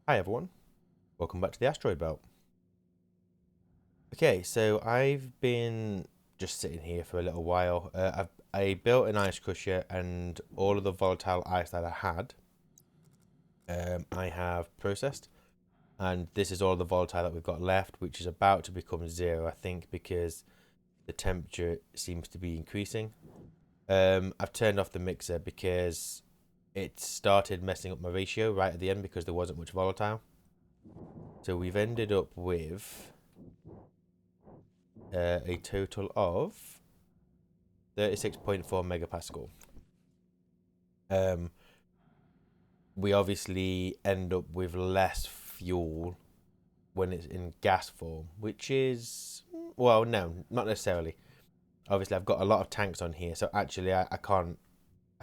Hi everyone, welcome back to the Asteroid Belt. Okay, so I've been just sitting here for a little while. I built an ice crusher and all of the volatile ice that I had, I have processed, and this is all the volatile that we've got left, which is about to become zero, I think, because the temperature seems to be increasing. I've turned off the mixer because it started messing up my ratio right at the end because there wasn't much volatile. So we've ended up with a total of 36.4 megapascal. Um, we obviously end up with less fuel when it's in gas form, which is, well, no, not necessarily. Obviously, I've got a lot of tanks on here, so actually, I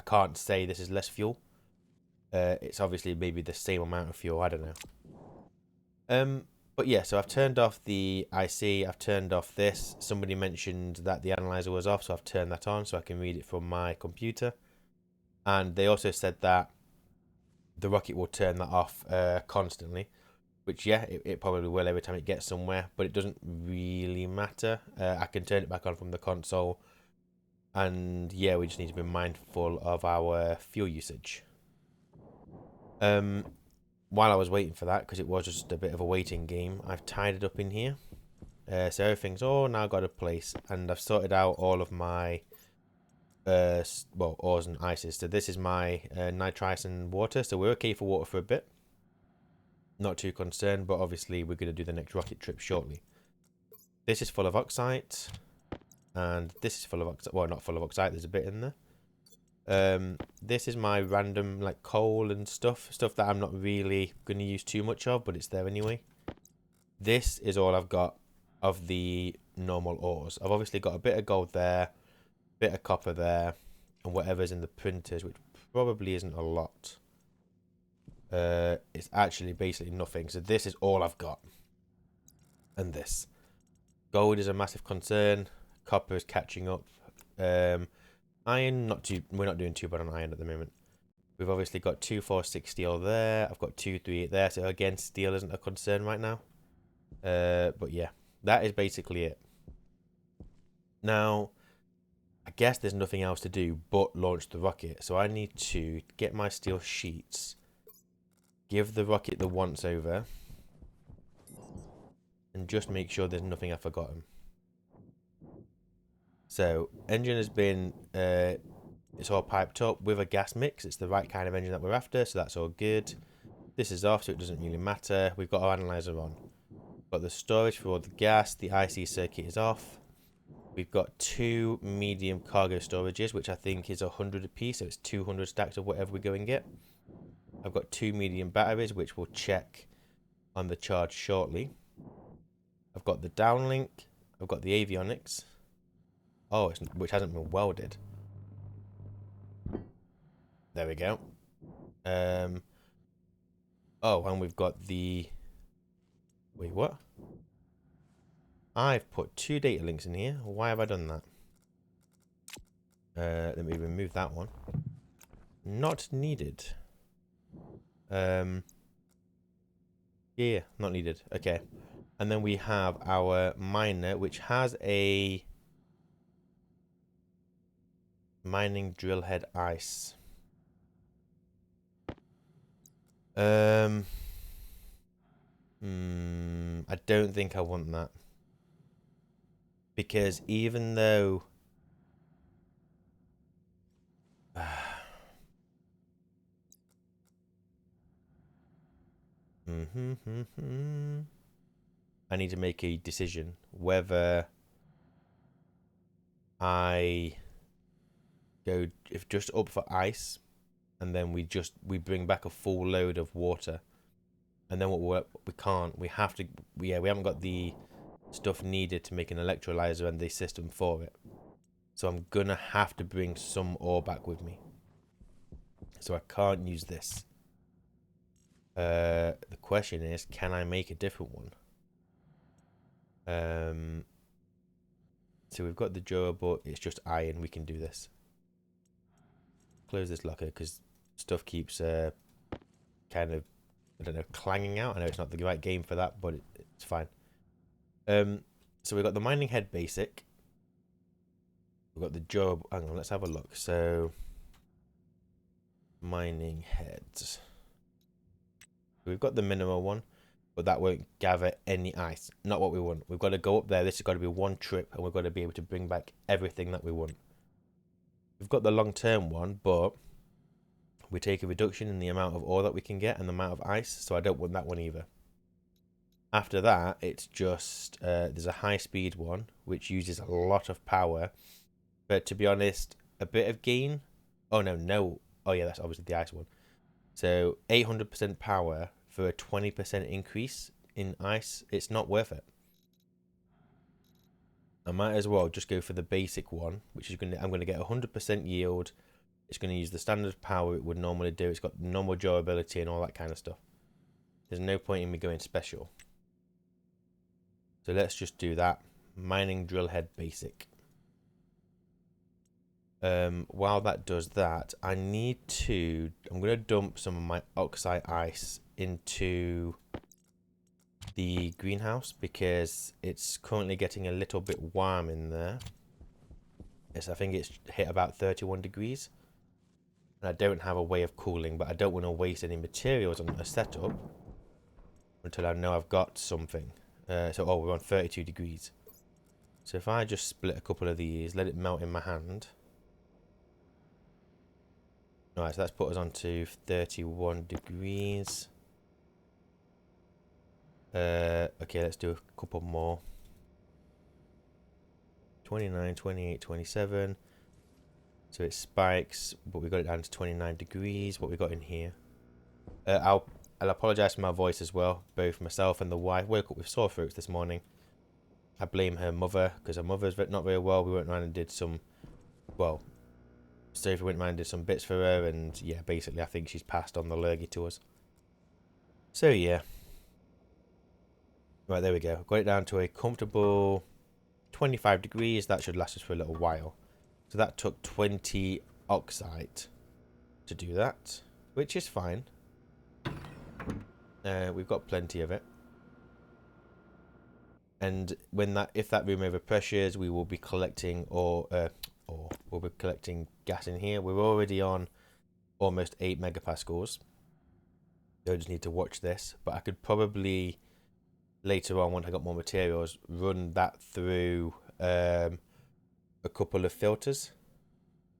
can't say this is less fuel. It's obviously maybe the same amount of fuel. I don't know. But yeah, so I've turned off the IC. I've turned off this. Somebody mentioned that the analyzer was off, so I've turned that on so I can read it from my computer. And they also said that the rocket will turn that off constantly, which yeah, it probably will every time it gets somewhere, but it doesn't really matter. I can turn it back on from the console, and yeah, we just need to be mindful of our fuel usage. Um, while I was waiting for that, because it was just a bit of a waiting game, I've tied it up in here. So everything's all now got a place, and I've sorted out all of my ores and ices. So this is my nitrice and water, so we're okay for water for a bit. Not too concerned, but obviously we're going to do the next rocket trip shortly. This is full of oxite, and this is full of oxite. Well, not full of oxite, there's a bit in there. This is my random like coal and stuff that I'm not really going to use too much of, but it's there anyway. This is all I've got of the normal ores. I've obviously got a bit of gold there, bit of copper there, and whatever's in the printers, which probably isn't a lot. It's actually basically nothing. So this is all I've got. And this. Gold is a massive concern. Copper is catching up. Iron, not too. We're not doing too bad on iron at the moment. We've obviously got 246 steel there. I've got 238 there. So again, steel isn't a concern right now. But yeah, that is basically it. Now, I guess there's nothing else to do but launch the rocket. So I need to get my steel sheets, give the rocket the once over, and just make sure there's nothing I've forgotten. So engine has been it's all piped up with a gas mix. It's the right kind of engine that we're after, so that's all good. This is off, so it doesn't really matter. We've got our analyzer on. Got the storage for all the gas. The IC circuit is off. We've got two medium cargo storages, which I think is 100 a piece, so it's 200 stacks of whatever we go and get. I've got two medium batteries, which we'll check on the charge shortly. I've got the downlink. I've got the avionics. Oh, which hasn't been welded. There we go. Oh, and we've got the... Wait, what? I've put two data links in here. Why have I done that? Let me remove that one. Not needed. Yeah, not needed. Okay. And then we have our miner, which has a mining drill head ice. I don't think I want that. Because even though I need to make a decision whether I go if just up for ice, and then we bring back a full load of water, and then we have to we haven't got the stuff needed to make an electrolyzer and the system for it, so I'm gonna have to bring some ore back with me, so I can't use this. The question is, can I make a different one? So we've got the drawer, but it's just iron. We can do this. Close this locker because stuff keeps kind of I don't know, clanging out. I know it's not the right game for that, but it's fine. So we've got the mining head basic. We've got the job. Hang on, let's have a look. So, mining heads. We've got the minimal one, but that won't gather any ice. Not what we want. We've got to go up there. This has got to be one trip, and we've got to be able to bring back everything that we want. We've got the long-term one, but we take a reduction in the amount of ore that we can get and the amount of ice, so I don't want that one either. After that, it's just, there's a high-speed one, which uses a lot of power, but to be honest, a bit of gain. Oh, no. Oh, yeah, that's obviously the ice one. So 800% power for a 20% increase in ice, it's not worth it. I might as well just go for the basic one, which is I'm going to get 100% yield. It's going to use the standard power it would normally do. It's got normal durability and all that kind of stuff. There's no point in me going special. So let's just do that. Mining drill head basic. While that does that, I'm going to dump some of my oxide ice into the greenhouse because it's currently getting a little bit warm in there. Yes, I think it's hit about 31 degrees. And I don't have a way of cooling, but I don't want to waste any materials on a setup until I know I've got something. We're on 32 degrees. So if I just split a couple of these, let it melt in my hand. Alright, so that's put us on to 31 degrees. Okay, let's do a couple more. 29, 28, 27. So it spikes, but we got it down to 29 degrees. What we got in here? I'll apologise for my voice as well. Both myself and the wife woke up with sore throats this morning. I blame her mother because her mother's not very well. We went around and did some, Sophie went around and did some bits for her, and yeah, basically I think she's passed on the lurgy to us. So yeah. Right, there we go. Got it down to a comfortable 25 degrees. That should last us for a little while. So that took 20 oxide to do that, which is fine. We've got plenty of it. And if that room overpressures, we will be collecting we'll be collecting gas in here. We're already on almost 8 megapascals. So I just need to watch this. But I could probably later on, when I got more materials, run that through a couple of filters,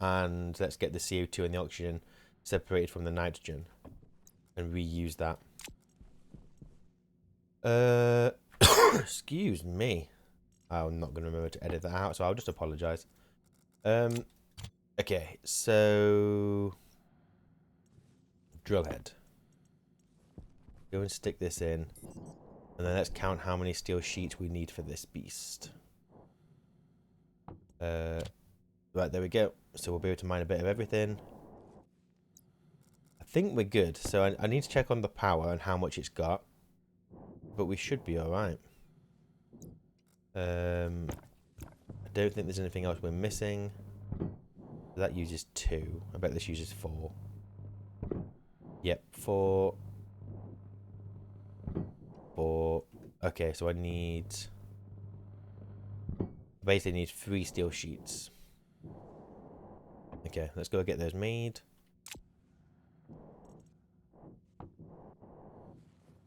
and let's get the CO2 and the oxygen separated from the nitrogen and reuse that. Excuse me. I'm not going to remember to edit that out, so I'll just apologise. Okay, so drill head. Go and stick this in, and then let's count how many steel sheets we need for this beast. Right, there we go. So we'll be able to mine a bit of everything. I think we're good. So I need to check on the power and how much it's got, but we should be all right. I don't think there's anything else we're missing. That uses 2. I bet this uses 4. Yep, 4. 4. Okay, so I basically need 3 steel sheets. Okay, let's go get those made.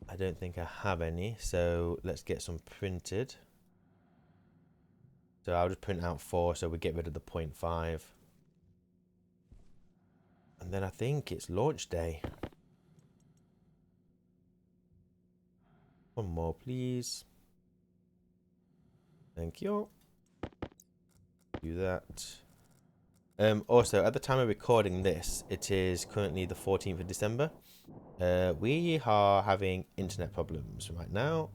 I don't think I have any, so let's get some printed. So I'll just print out 4 so we get rid of the 0.5. And then I think it's launch day. One more, please. Thank you. Do that. Also, at the time of recording this, it is currently the 14th of December. We are having internet problems right now,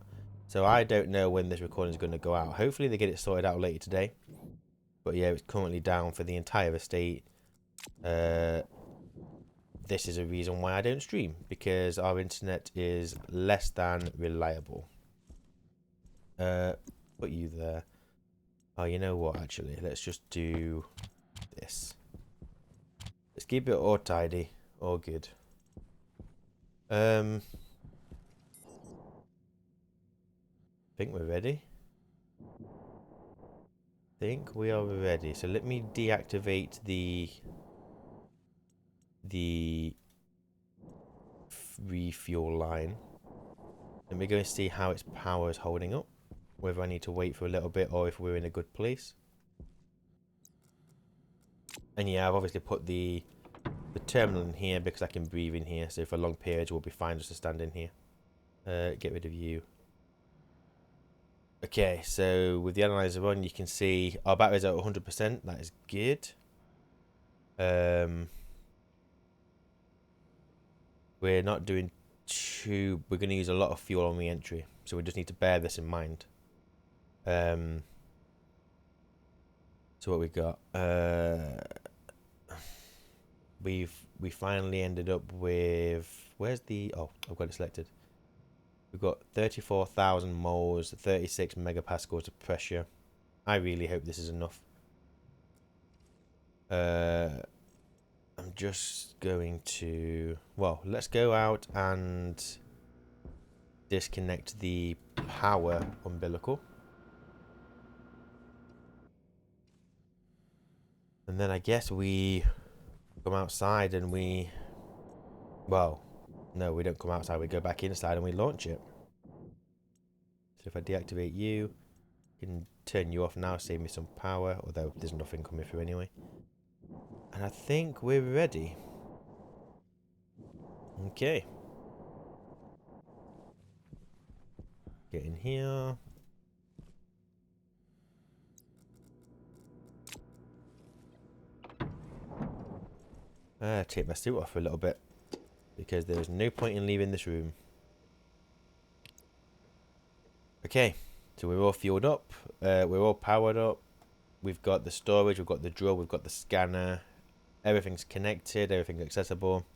so I don't know when this recording is going to go out. Hopefully they get it sorted out later today. But yeah, it's currently down for the entire estate. This is a reason why I don't stream, because our internet is less than reliable. Put you there. Oh, you know what, actually, let's just do this. Let's keep it all tidy, all good. think we're ready. Think we are ready. So let me deactivate the refuel line. Let me go and see how its power is holding up. Whether I need to wait for a little bit or if we're in a good place. And yeah, I've obviously put the terminal in here because I can breathe in here. So for long periods, we'll be fine just to stand in here. Get rid of you. Okay, so with the analyzer on, you can see our batteries are at 100%. That is good. We're not doing too... We're going to use a lot of fuel on re-entry. So we just need to bear this in mind. So what we got? We finally ended up with... Where's the... Oh, I've got it selected. We've got 34,000 moles, 36 megapascals of pressure. I really hope this is enough. I'm just going to... Well, let's go out and disconnect the power umbilical. And then I guess we come outside and we... Well, no, we don't come outside. We go back inside and we launch it. So if I deactivate you, I can turn you off now, save me some power. Although there's nothing coming through anyway. And I think we're ready. Okay. Get in here. Take my suit off for a little bit. Because there is no point in leaving this room. Okay. So we're all fueled up. We're all powered up. We've got the storage. We've got the drill. We've got the scanner. Everything's connected. Everything's accessible.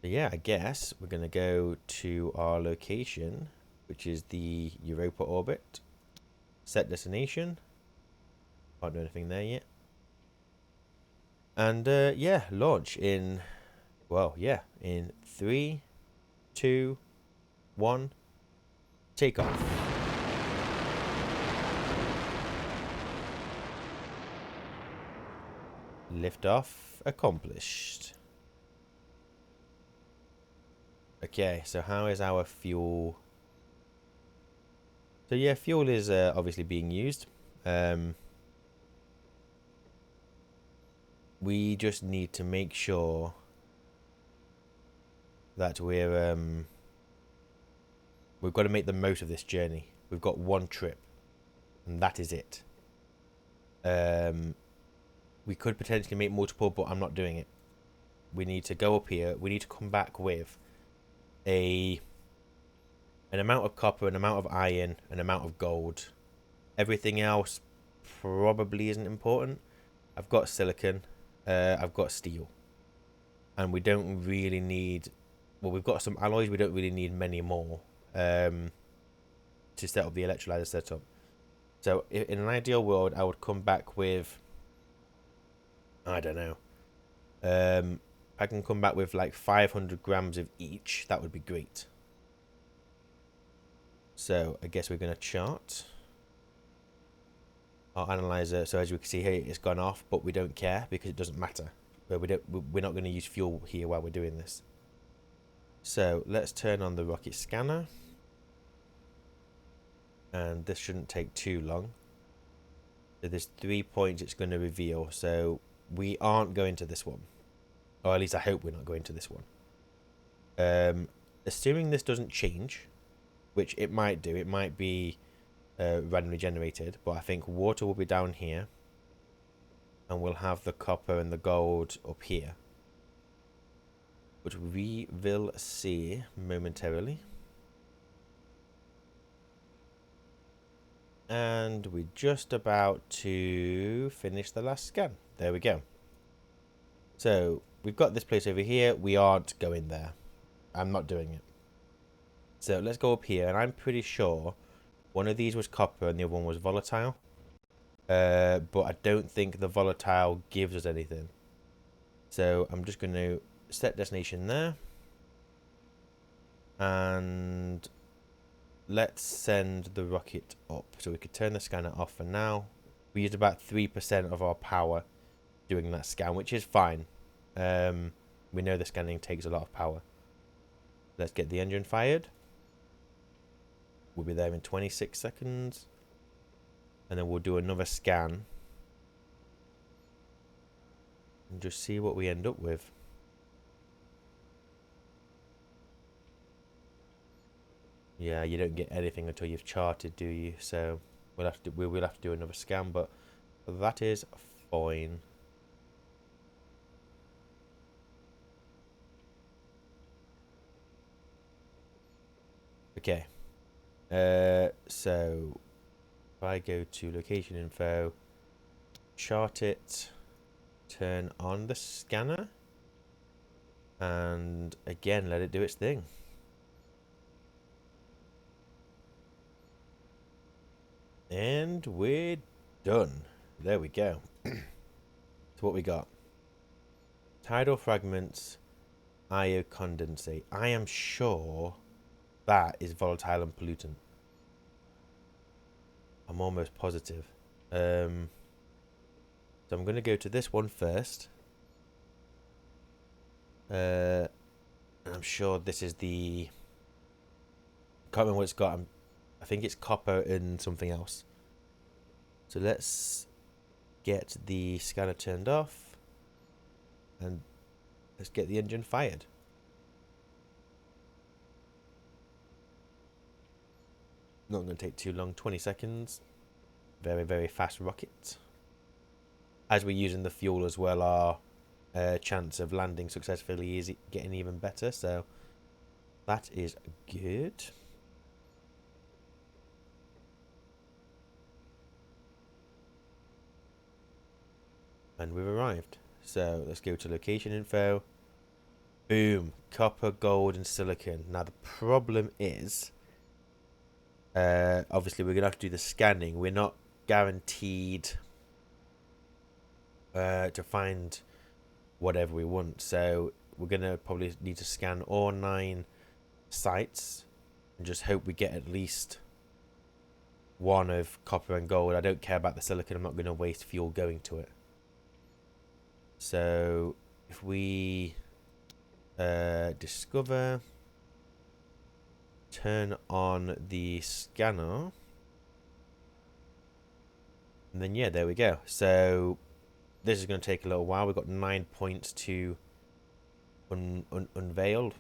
So yeah, I guess we're going to go to our location, which is the Europa orbit. Set destination. Can't do anything there yet. And yeah, launch in, well, yeah, in 3, 2, 1, take off. Liftoff accomplished. Okay, so how is our fuel? So yeah, fuel is obviously being used. We just need to make sure that we've got to make the most of this journey. We've got one trip, and that is it. We could potentially make multiple, but I'm not doing it. We need to go up here. We need to come back with an amount of copper, an amount of iron, an amount of gold. Everything else probably isn't important. I've got silicon. I've got steel. And we don't really need... Well, we've got some alloys. We don't really need many more to set up the electrolyzer setup. So in an ideal world, I would come back with... I don't know. I can come back with like 500 grams of each. That would be great. So I guess we're going to chart our analyzer. So as you can see here, it's gone off, but we don't care because it doesn't matter. We're not going to use fuel here while we're doing this. So let's turn on the rocket scanner. And this shouldn't take too long. So there's 3 points it's going to reveal. So we aren't going to this one. Or at least I hope we're not going to this one. Assuming this doesn't change, which it might do. It might be randomly generated. But I think water will be down here. And we'll have the copper and the gold up here. Which we will see momentarily. And we're just about to finish the last scan. There we go. So we've got this place over here. We aren't going there. I'm not doing it. So let's go up here. And I'm pretty sure one of these was copper and the other one was volatile. But I don't think the volatile gives us anything. So I'm just going to set destination there. And let's send the rocket up. So we could turn the scanner off for now. We used about 3% of our power doing that scan, which is fine. We know the scanning takes a lot of power. Let's get the engine fired. We'll be there in 26 seconds. And then we'll do another scan. And just see what we end up with. Yeah, you don't get anything until you've charted, do you? So we'll have to do another scan, but that is fine. Okay. So if I go to location info, chart it, turn on the scanner, and again let it do its thing. And we're done. There we go. So what we got? Tidal fragments, IO condensate. I am sure that is volatile and pollutant. I'm almost positive. So I'm going to go to this one first. I'm sure this is the... Can't remember what it's got. I think it's copper and something else. So let's get the scanner turned off. And let's get the engine fired. Not going to take too long. 20 seconds. Very, very fast rocket. As we're using the fuel as well, our chance of landing successfully is getting even better. So that is good. And we've arrived. So let's go to location info. Boom. Copper, gold, and silicon. Now the problem is, obviously we're going to have to do the scanning. We're not guaranteed to find whatever we want. So we're going to probably need to scan all 9 sites and just hope we get at least one of copper and gold. I don't care about the silicon. I'm not going to waste fuel going to it. So if we discover, turn on the scanner, and then yeah, there we go. So this is going to take a little while. We've got 9 points to unveil,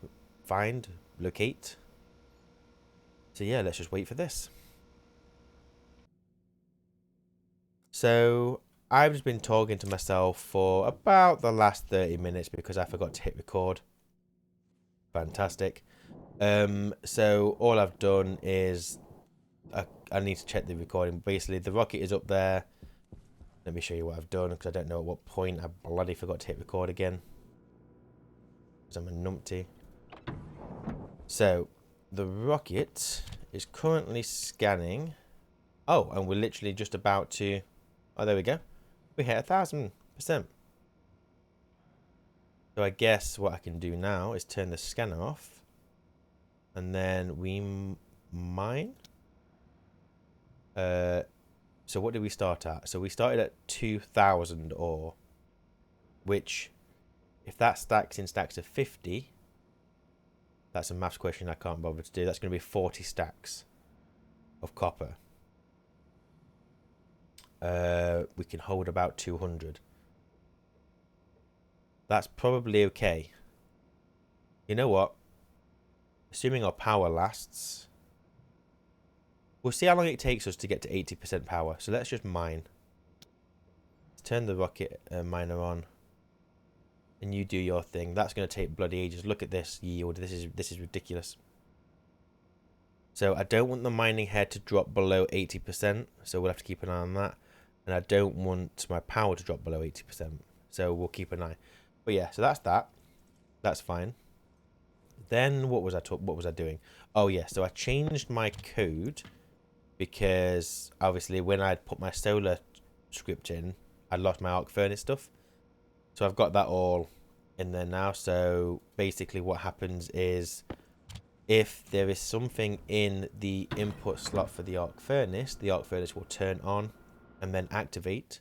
find, locate. So yeah, let's just wait for this. So I've just been talking to myself for about the last 30 minutes because I forgot to hit record. Fantastic. So all I've done is I need to check the recording. Basically, the rocket is up there. Let me show you what I've done because I don't know at what point I bloody forgot to hit record again. Because I'm a numpty. So the rocket is currently scanning. Oh, and we're literally just about to... Oh, there we go. We hit 1,000%. So I guess what I can do now is turn the scanner off. And then we mine. So what did we start at? So we started at 2,000 ore. Which, if that stacks in stacks of 50... That's a maths question I can't bother to do. That's going to be 40 stacks of copper. We can hold about 200. That's probably okay. You know what? Assuming our power lasts, we'll see how long it takes us to get to 80% power. So let's just mine. Let's turn the rocket miner on. And you do your thing. That's going to take bloody ages. Look at this yield. This is ridiculous. So I don't want the mining head to drop below 80%. So we'll have to keep an eye on that. And I don't want my power to drop below 80%. So we'll keep an eye. But yeah, so that's that. That's fine. Then what was I doing? Oh yeah, so I changed my code because obviously when I'd put my solar script in, I lost my arc furnace stuff. So I've got that all in there now. So basically what happens is if there is something in the input slot for the arc furnace will turn on and then activate.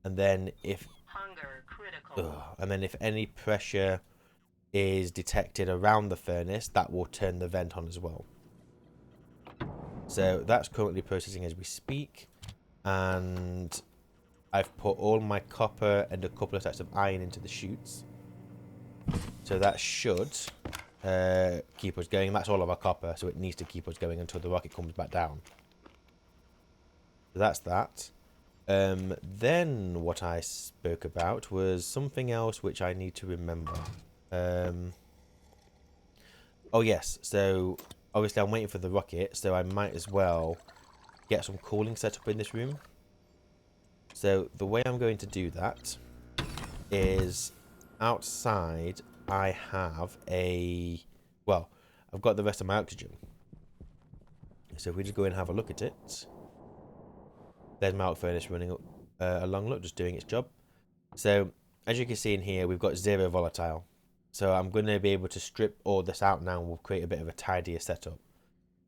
And then if any pressure is detected around the furnace, that will turn the vent on as well. So that's currently processing as we speak, and I've put all my copper and a couple of sets of iron into the chutes. So that should keep us going. That's all of our copper, so it needs to keep us going until the rocket comes back down. So that's that. Then what I spoke about was something else which I need to remember. Oh yes, so obviously I'm waiting for the rocket, so I might as well get some cooling set up in this room. So the way I'm going to do that is outside I have well, I've got the rest of my oxygen. So if we just go in and have a look at it. There's my arc furnace running along, look, just doing its job. So as you can see in here, we've got 0 volatile. So I'm going to be able to strip all this out now and we'll create a bit of a tidier setup.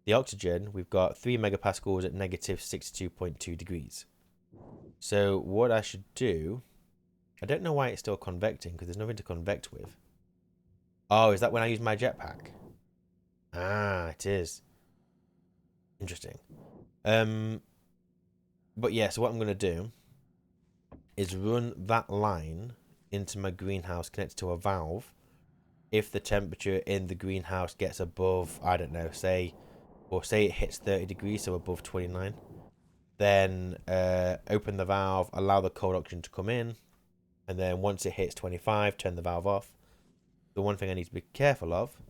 The oxygen, we've got 3 megapascals at negative 62.2 degrees. So what I should do, I don't know why it's still convecting because there's nothing to convect with. Oh, is that when I use my jetpack? Ah, it is. Interesting. But yeah, so what I'm going to do is run that line into my greenhouse connected to a valve. If the temperature in the greenhouse gets above, I don't know, say it hits 30 degrees, so above 29, then open the valve, allow the cold oxygen to come in, and then once it hits 25, turn the valve off. The one thing I need to be careful of,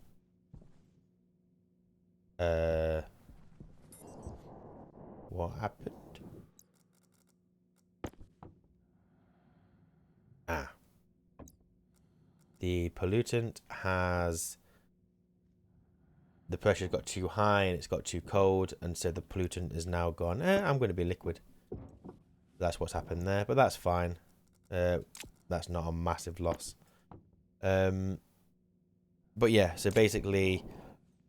what happened? Ah. The pollutant has, the pressure's got too high and it's got too cold, and so the pollutant is now gone, I'm going to be liquid. That's what's happened there, but that's fine. That's not a massive loss. But yeah, so basically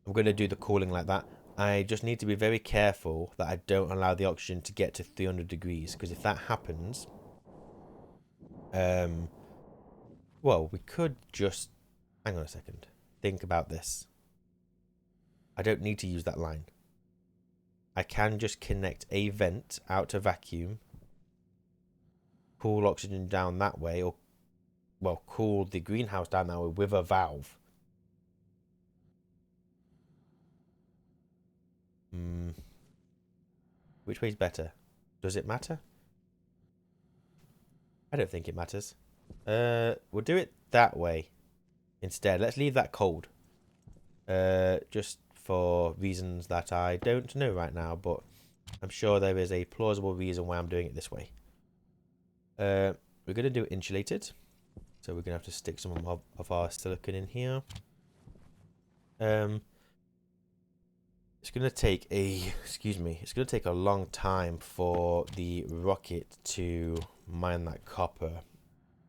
I'm going to do the cooling like that. I just need to be very careful that I don't allow the oxygen to get to 300 degrees, because if that happens, well, we could just, hang on a second, think about this. I don't need to use that line. I can just connect a vent out to vacuum, cool oxygen down that way, or, well, cool the greenhouse down that way with a valve. Which way's better? Does it matter? I don't think it matters. We'll do it that way instead. Let's leave that cold. Just for reasons that I don't know right now, but I'm sure there is a plausible reason why I'm doing it this way. We're going to do it insulated. So we're going to have to stick some of our silicon in here. It's going to take it's going to take a long time for the rocket to mine that copper.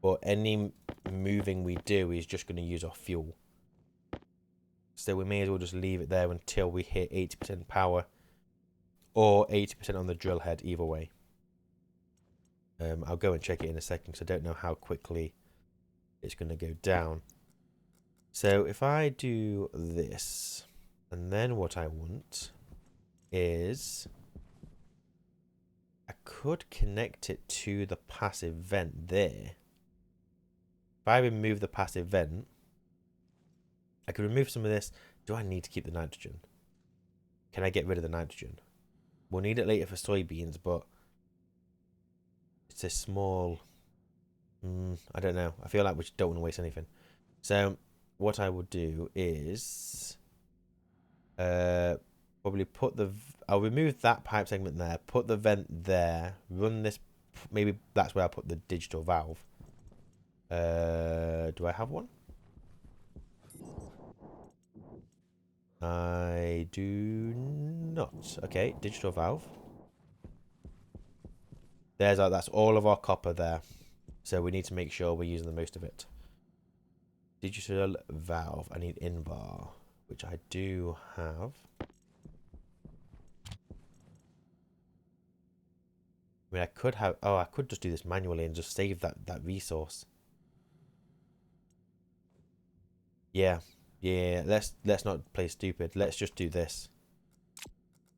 But any moving we do is just going to use our fuel. So we may as well just leave it there until we hit 80% power or 80% on the drill head, either way. I'll go and check it in a second because I don't know how quickly it's going to go down. So if I do this, and then what I want is, I could connect it to the passive vent there. If I remove the passive vent, I could remove some of this. Do I need to keep the nitrogen? Can I get rid of the nitrogen? We'll need it later for soybeans, but it's a small, I don't know. I feel like we don't want to waste anything. So what I will do is probably I'll remove that pipe segment there, put the vent there, run this, maybe that's where I'll put the digital valve. Do I have one? I do not. Okay, digital valve. That's all of our copper there. So we need to make sure we're using the most of it. Digital valve. I need invar. which I do have. I mean, I could have... Oh, I could just do this manually and just save that resource. Yeah. Yeah, let's not play stupid. Let's just do this.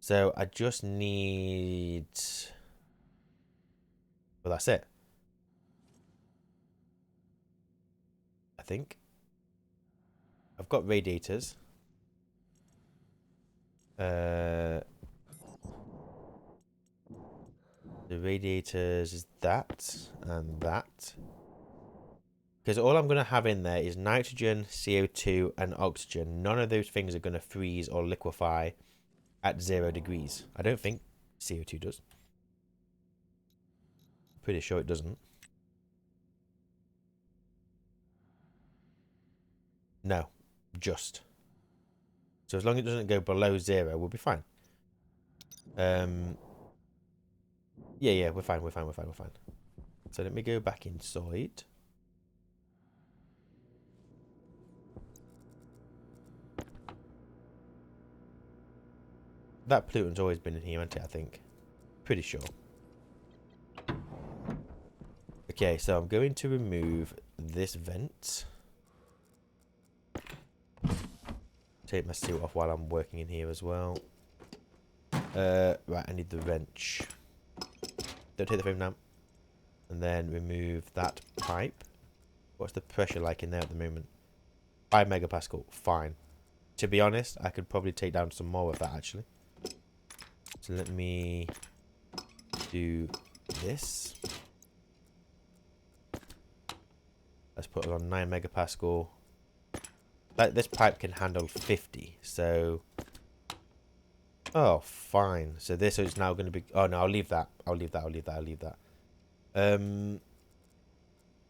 So, I just need... Well, that's it. I think. I've got radiators. The radiators is that and that. Because all I'm going to have in there is nitrogen, CO2, and oxygen. None of those things are going to freeze or liquefy at 0 degrees. I don't think CO2 does. Pretty sure it doesn't. No, just. So as long as it doesn't go below 0, we'll be fine. Yeah, we're fine. So let me go back inside. That pollutant's always been in here, hasn't it, I think? Pretty sure. Okay, so I'm going to remove this vent. Take my suit off while I'm working in here as well. Right, I need the wrench. Don't take the foam now. And then remove that pipe. What's the pressure like in there at the moment? 5 megapascal. Fine. To be honest, I could probably take down some more of that, actually. So let me do this. Let's put it on 9 megapascal. Like, this pipe can handle 50, so... Oh, fine. So this is now going to be... Oh, no, I'll leave that. I'll leave that.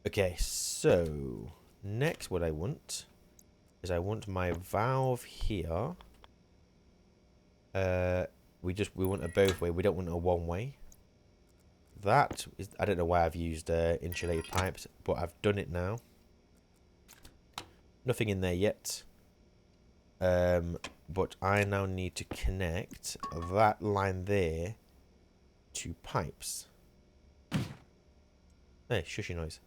Okay, so... Next, what I want... is I want my valve here. We want a both way. We don't want a one way. That is... I don't know why I've used insulated pipes, but I've done it now. Nothing in there yet. But I now need to connect that line there to pipes. Hey, shushy noise.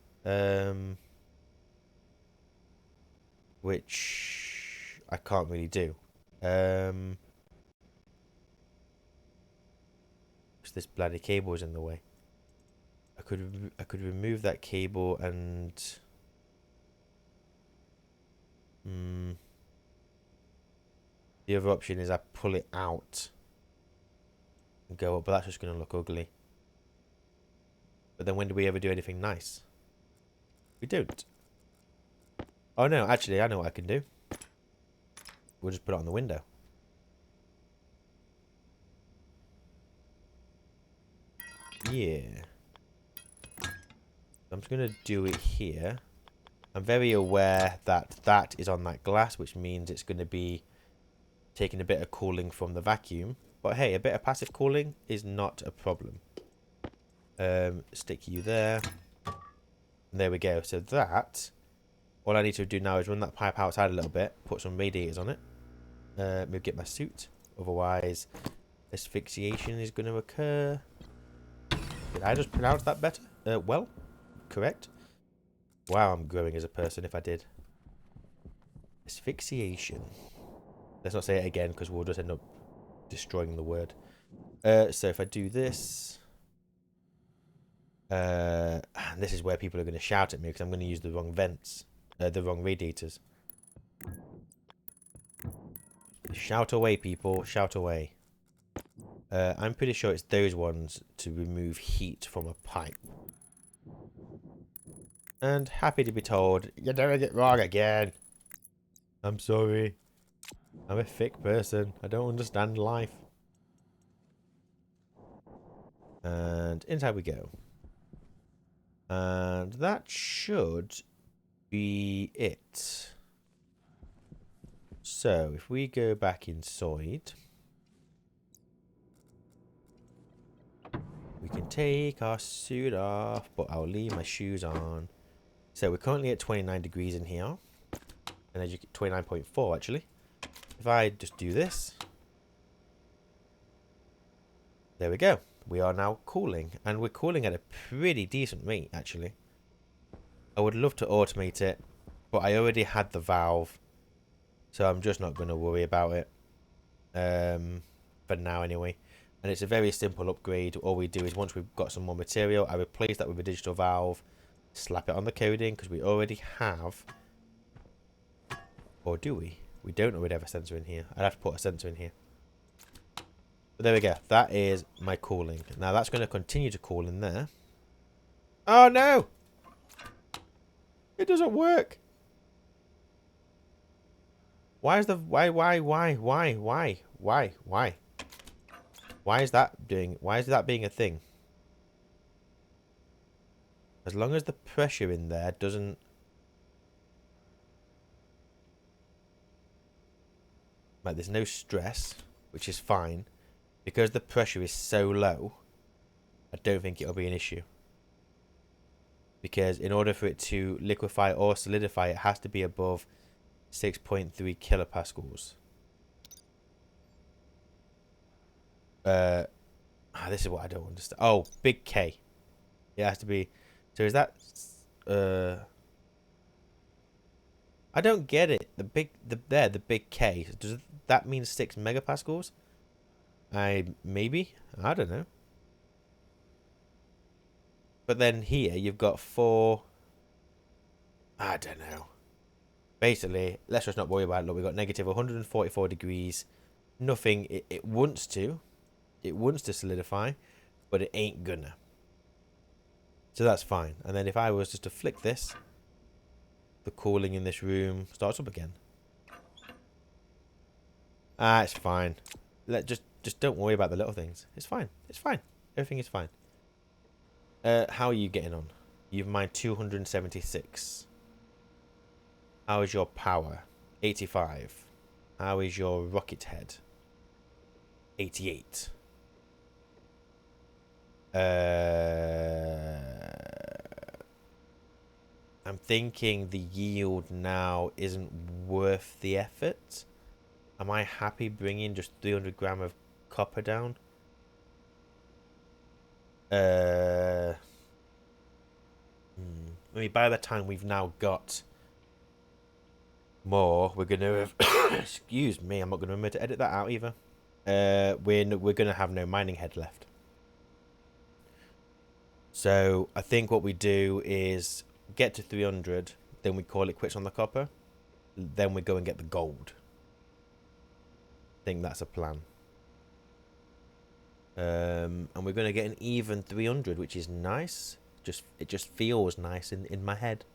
Which I can't really do. Because this bloody cable is in the way. I could remove that cable and... The other option is I pull it out and go up, but that's just going to look ugly. But then when do we ever do anything nice? We don't. Oh no, actually, I know what I can do. We'll just put it on the window. Yeah. I'm just going to do it here. I'm very aware that that is on that glass, which means it's going to be taking a bit of cooling from the vacuum. But hey, a bit of passive cooling is not a problem. Stick you there. And there we go. So that, all I need to do now is run that pipe outside a little bit, put some radiators on it. Maybe get my suit. Otherwise, asphyxiation is going to occur. Did I just pronounce that better? Well, correct. Wow, I'm growing as a person if I did. Asphyxiation. Let's not say it again because we'll just end up destroying the word. So if I do this... this is where people are going to shout at me because I'm going to use the wrong vents. The wrong radiators. Shout away, people. Shout away. I'm pretty sure it's those ones to remove heat from a pipe. And happy to be told, you're doing it wrong again. I'm sorry. I'm a thick person. I don't understand life. And inside we go. And that should be it. So, if we go back inside, we can take our suit off, but I'll leave my shoes on. So, we're currently at 29 degrees in here. And as you get 29.4 actually. If I just do this, there we go. We are now cooling, and we're cooling at a pretty decent rate, actually. I would love to automate it, but I already had the valve, so I'm just not going to worry about it. For now, anyway. And it's a very simple upgrade. All we do is once we've got some more material, I replace that with a digital valve, slap it on the coding, because we already have. Or do we? We don't already have a sensor in here. I'd have to put a sensor in here. But there we go. That is my cooling. Now that's going to continue to cool in there. Oh no! It doesn't work. Why is the why is that being a thing? As long as the pressure in there doesn't, like, there's no stress, which is fine. Because the pressure is so low, I don't think it'll be an issue. Because in order for it to liquefy or solidify, it has to be above 6.3 kilopascals. This is what I don't understand. Oh, big K. It has to be. So is that? I don't get it. The big K. Does that mean 6 megapascals? Maybe. I don't know. But then here you've got 4. I don't know. Basically, let's just not worry about it. Look, we've got negative 144 degrees. Nothing. It wants to. It wants to solidify, but it ain't gonna. So that's fine. And then if I was just to flick this, the cooling in this room starts up again. It's fine. Just don't worry about the little things. It's fine. It's fine. Everything is fine. How are you getting on? You've mined 276. How is your power? 85. How is your rocket head? 88. I'm thinking the yield now isn't worth the effort. Am I happy bringing just 300 gram of copper down? Maybe by the time we've now got more, we're gonna have excuse me, I'm not gonna remember to edit that out either. We're gonna have no mining head left. So I think what we do is get to 300, then we call it quits on the copper, then we go and get the gold. I think that's a plan. And we're going to get an even 300, which is nice. It just feels nice in my head.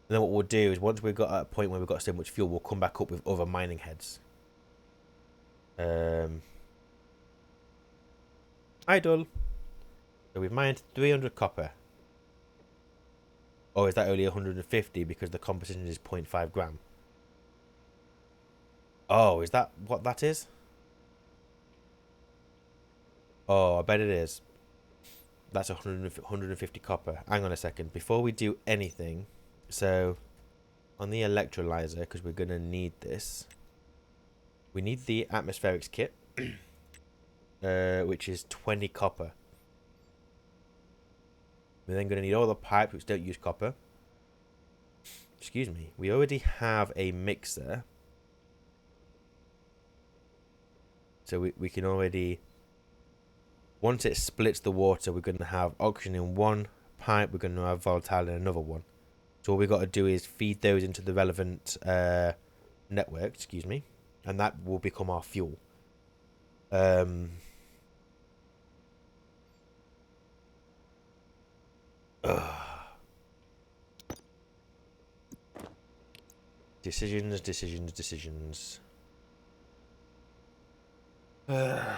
And then what we'll do is once we've got at a point where we've got so much fuel, we'll come back up with other mining heads. Idle. So we've mined 300 copper. Or is that only 150 because the composition is 0.5 gram? Oh, is that what that is? Oh, I bet it is. That's 150 copper. Hang on a second. Before we do anything, so on the electrolyzer, because we're going to need this, we need the atmospherics kit, which is 20 copper. We're then going to need all the pipes which don't use copper. Excuse me. We already have a mixer. So we can already... Once it splits the water, we're going to have oxygen in one pipe. We're going to have volatile in another one. So all we've got to do is feed those into the relevant network, excuse me. And that will become our fuel. Decisions. I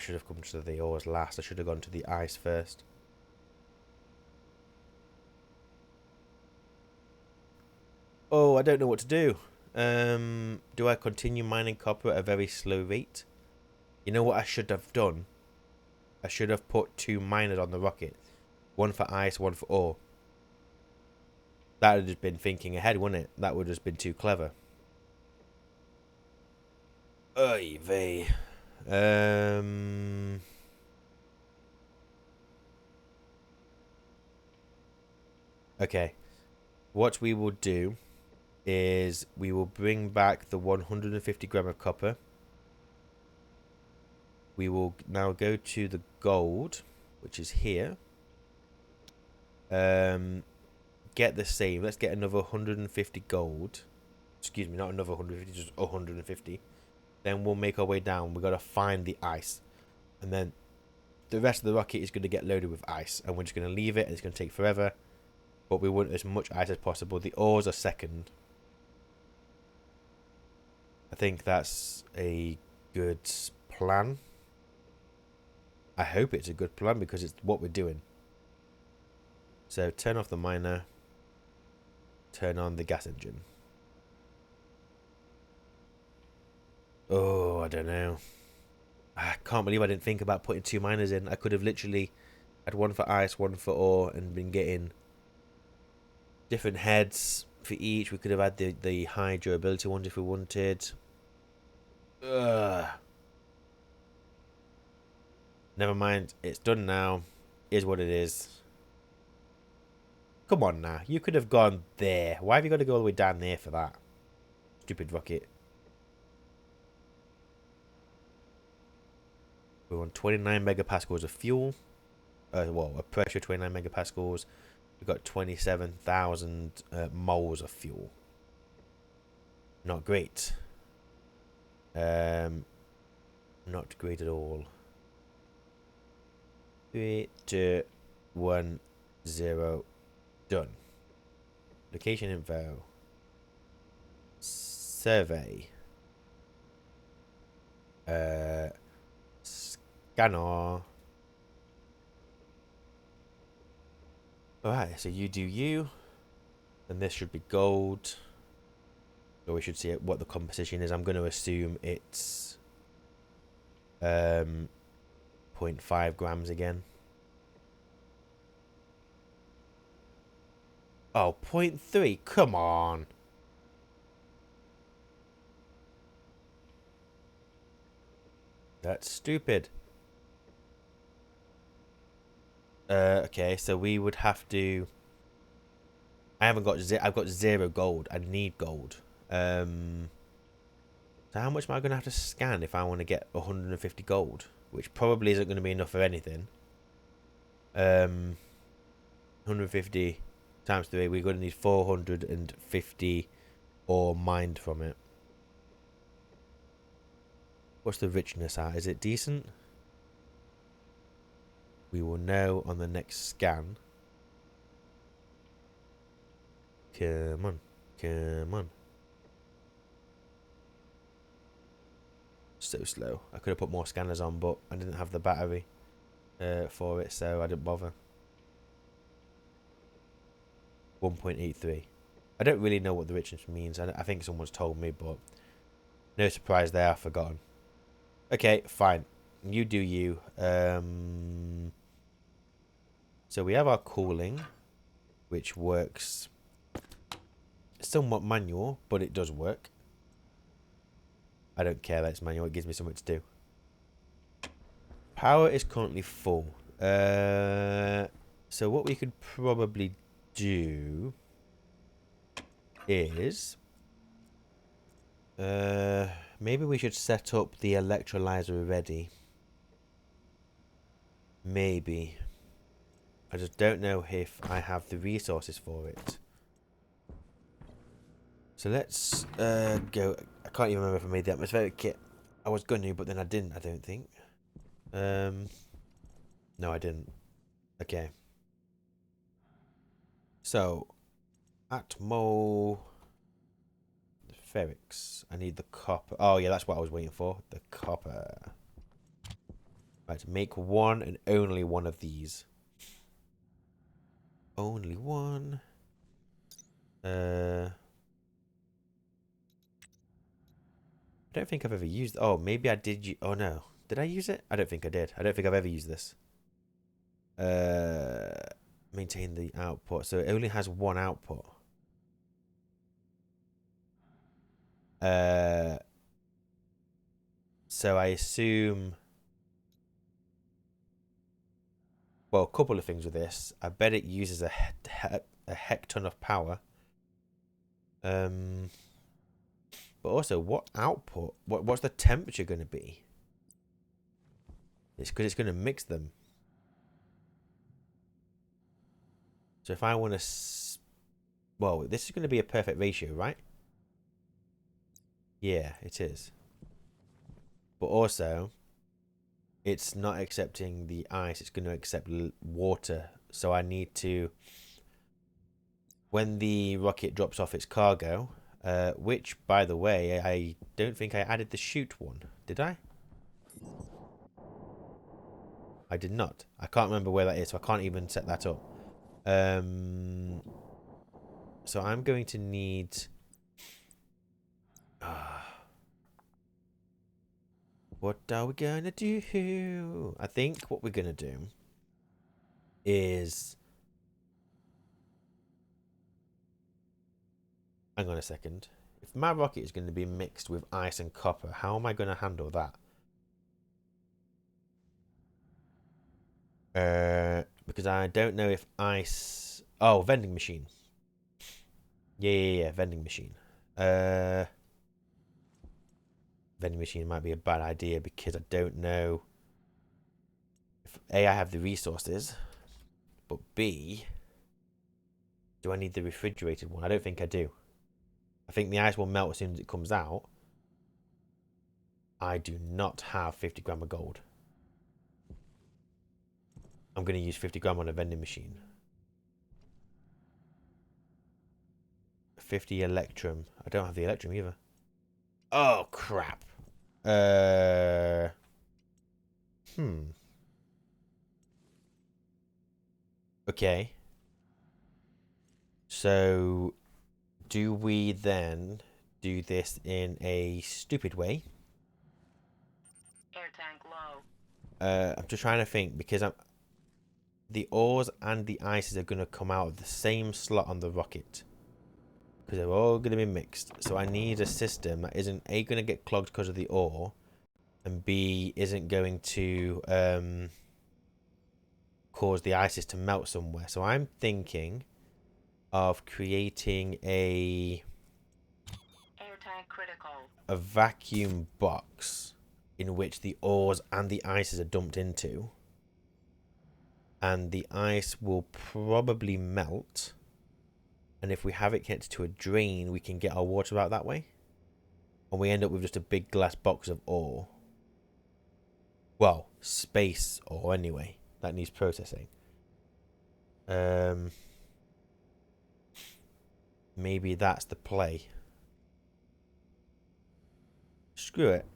should have come to the ores last. I should have gone to the ice first. Oh, I don't know what to do. Do I continue mining copper at a very slow rate? You know what I should have done? I should have put 2 miners on the rocket. One for ice, one for ore. That would have just been thinking ahead, wouldn't it? That would have just been too clever. Oy vey. Okay. What we will do is we will bring back the 150 gram of copper. We will now go to the gold, which is here. Get the same. Let's get another 150 gold. Excuse me, not another 150, just 150. Then we'll make our way down. We've got to find the ice. And then the rest of the rocket is going to get loaded with ice. And we're just going to leave it, and it's going to take forever. But we want as much ice as possible. The ores are second. I think that's a good plan. I hope it's a good plan because it's what we're doing. So turn off the miner. Turn on the gas engine. Oh, I don't know. I can't believe I didn't think about putting 2 miners in. I could have literally had one for ice, one for ore, and been getting different heads for each. We could have had the high durability ones if we wanted. Ugh. Never mind. It's done now. Is what it is. Come on now. You could have gone there. Why have you got to go all the way down there for that? Stupid rocket. We're on 29 megapascals of fuel. Well, a pressure 29 megapascals. We've got 27,000 moles of fuel. Not great. Not great at all. 3, 2, 1, 0. Done. Location info. Survey. Scanner. Alright, so you do you. And this should be gold. So we should see what the composition is. I'm going to assume it's 0.5 grams again. Oh, 0.3. Come on. That's stupid. Okay, so we would have to. I haven't got. I've got 0 gold. I need gold. So how much am I going to have to scan if I want to get 150 gold? Which probably isn't going to be enough for anything. 150 times 3. We're going to need 450 ore mined from it. What's the richness at? Is it decent? We will know on the next scan. Come on. Come on. So slow. I could have put more scanners on, but I didn't have the battery for it, so I didn't bother. 1.83. I don't really know what the richness means. I think someone's told me, but no surprise there. I've forgotten. Okay, fine. You do you. So we have our cooling, which works somewhat manual, but it does work. I don't care that it's manual. It gives me something to do. Power is currently full. So what we could probably do is maybe we should set up the electrolyzer ready. Maybe. I just don't know if I have the resources for it. So let's go. I can't even remember if I made the atmospheric kit. I was going to, but then I didn't, I don't think. No, I didn't. Okay. So, Atmo... Ferrix. I need the copper. Oh, yeah, that's what I was waiting for. The copper. Right, make one and only one of these. Only one. I don't think I've ever used... Oh, maybe I did... Oh, no. Did I use it? I don't think I did. I don't think I've ever used this. Maintain the output. So it only has one output. So I assume... Well, a couple of things with this. I bet it uses a heck ton of power. But also, what output? What's the temperature going to be? It's because it's going to mix them. So if I want to... Well, this is going to be a perfect ratio, right? Yeah, it is. But also, it's not accepting the ice. It's going to accept water. So I need to... When the rocket drops off its cargo, which, by the way, I don't think I added the chute one. Did I? I did not. I can't remember where that is, so I can't even set that up. So I'm going to need... what are we going to do? I think what we're going to do is... Hang on a second. If my rocket is going to be mixed with ice and copper, how am I going to handle that? Because I don't know if ice... Oh, vending machine. Yeah, vending machine. Vending machine might be a bad idea because I don't know if A, I have the resources, but B, do I need the refrigerated one? I don't think I do. I think the ice will melt as soon as it comes out. I do not have 50 gram of gold. I'm going to use 50 gram on a vending machine. 50 electrum. I don't have the electrum either. Oh, crap. Okay. So, do we then do this in a stupid way? Air tank low. I'm just trying to think because the ores and the ices are going to come out of the same slot on the rocket. Because they're all going to be mixed. So I need a system that isn't A, going to get clogged because of the ore, and B, isn't going to cause the ices to melt somewhere. So I'm thinking of creating a Air tank critical. a vacuum box in which the ores and the ices are dumped into. And the ice will probably melt. And if we have it connected to a drain, we can get our water out that way. And we end up with just a big glass box of ore. Well, space ore anyway. That needs processing. Maybe that's the play. Screw it.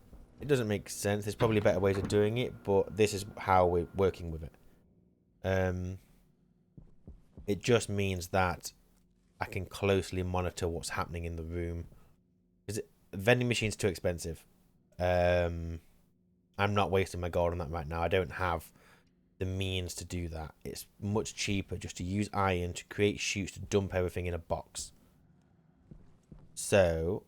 It doesn't make sense. There's probably better ways of doing it, but this is how we're working with it. It just means that I can closely monitor what's happening in the room. Because vending machine's too expensive. I'm not wasting my gold on that right now. I don't have the means to do that. It's much cheaper just to use iron to create chutes to dump everything in a box. So,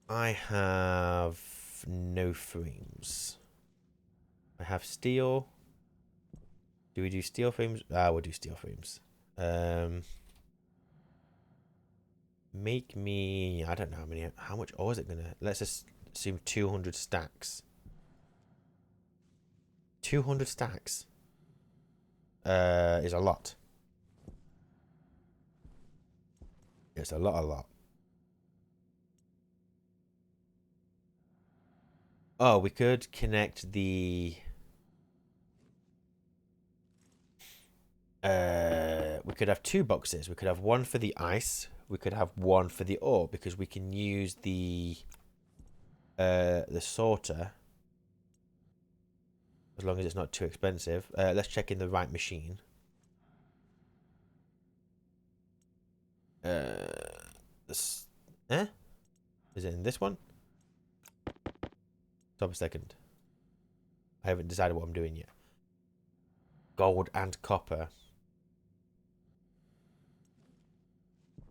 I have no frames. I have steel. Do we do steel frames? We'll do steel frames. Make me... I don't know how much ore is it gonna... Let's just assume 200 stacks. 200 stacks is a lot. It's a lot. Oh, we could connect the... we could have two boxes. We could have one for the ice. We could have one for the ore because we can use the sorter as long as it's not too expensive. Let's check in the right machine. This, Is it in this one? Stop a second. I haven't decided what I'm doing yet. Gold and copper.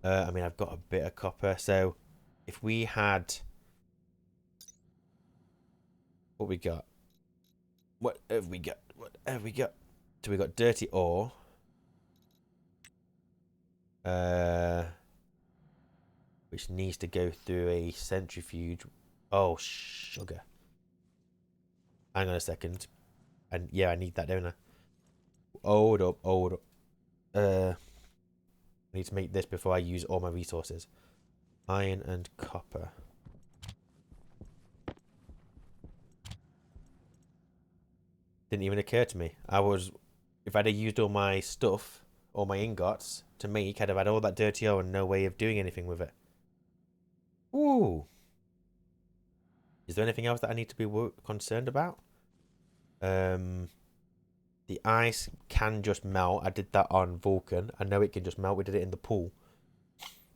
I mean, I've got a bit of copper, so if we had... What we got? What have we got? What have we got? So we got dirty ore. Which needs to go through a centrifuge. Oh, sugar. Hang on a second. And yeah, I need that, don't I? Hold up, hold up. I need to make this before I use all my resources. Iron and copper. Didn't even occur to me. If I'd have used all my stuff, all my ingots to make, I'd have had all that dirty ore and no way of doing anything with it. Ooh. Is there anything else that I need to be concerned about? The ice can just melt. I did that on Vulcan. I know it can just melt. We did it in the pool.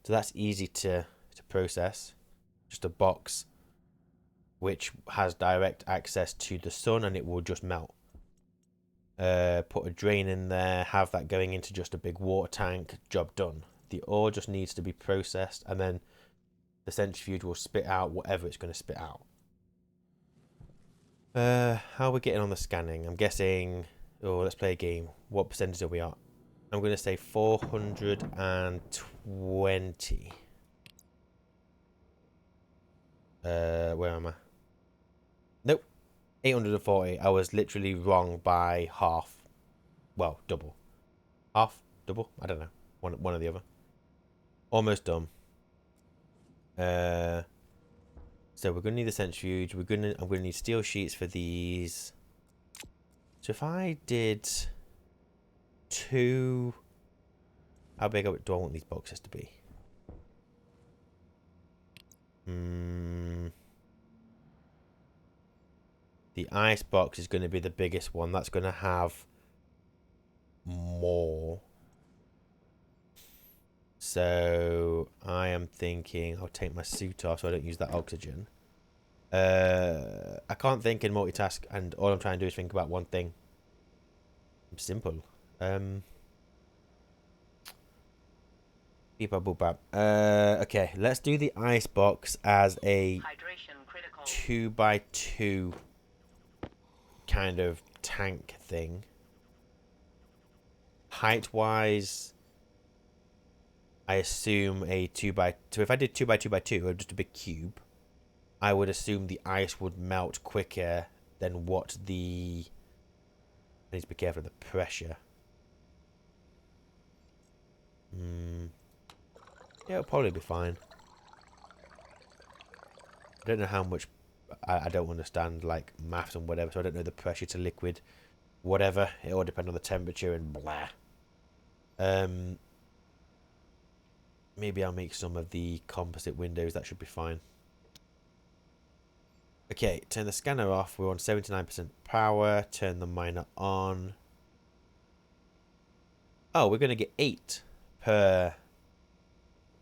So that's easy to process. Just a box which has direct access to the sun and it will just melt. Put a drain in there, have that going into just a big water tank, job done. The ore just needs to be processed and then the centrifuge will spit out whatever it's going to spit out. How are we getting on the scanning? I'm guessing... Oh, let's play a game. What percentage are we at? I'm going to say 420. Where am I? Nope. 840. I was literally wrong by half. Well, double. Half? Double? I don't know. One or the other. Almost done. So we're going to need the centrifuge. I'm going to need steel sheets for these. So if I did 2... How big do I want these boxes to be? The ice box is going to be the biggest one. That's going to have more. So I am thinking I'll take my suit off so I don't use that oxygen. I can't think and multitask, and all I'm trying to do is think about one thing. Simple. Beep boop bap. Okay, let's do the ice box as a 2x2 kind of tank thing. Height wise, I assume a 2x2. So if I did 2x2x2, or just a big cube, I would assume the ice would melt quicker than what the... I need to be careful of the pressure. Yeah, it'll probably be fine. I don't know how much... I don't understand, like, maths and whatever, so I don't know the pressure to liquid, whatever. It all depends on the temperature and blah. Maybe I'll make some of the composite windows. That should be fine. Okay, turn the scanner off. We're on 79% power. Turn the miner on. Oh, we're going to get 8 per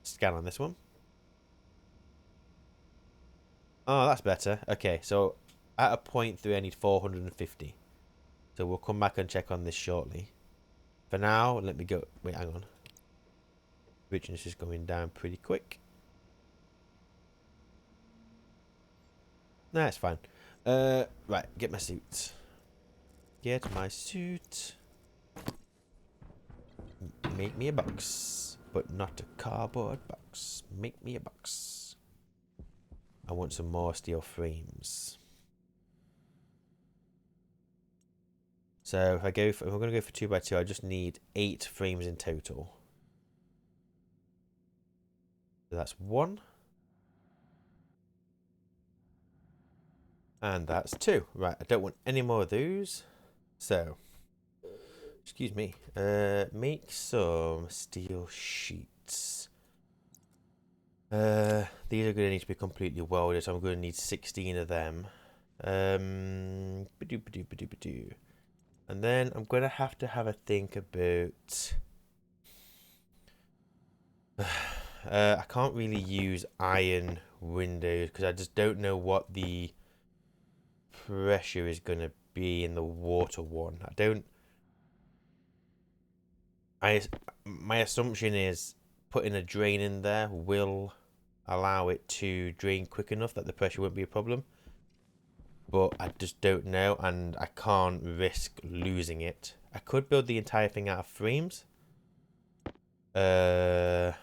scan on this one. Oh, that's better. Okay, so at a point 3, I need 450. So we'll come back and check on this shortly. For now, let me go... Wait, hang on. Richness is going down pretty quick. Nah, it's fine. Right, get my suit. Get my suit. Make me a box. But not a cardboard box. Make me a box. I want some more steel frames. So if I'm going to go for 2x2, I just need 8 frames in total. So that's 1. And that's 2. Right, I don't want any more of those. So, excuse me. Make some steel sheets. These are going to need to be completely welded, so I'm going to need 16 of them. And then I'm going to have a think about... I can't really use iron windows because I just don't know what the pressure is going to be in the water one. My assumption is putting a drain in there will allow it to drain quick enough that the pressure won't be a problem. But I just don't know, and I can't risk losing it. I could build the entire thing out of frames. I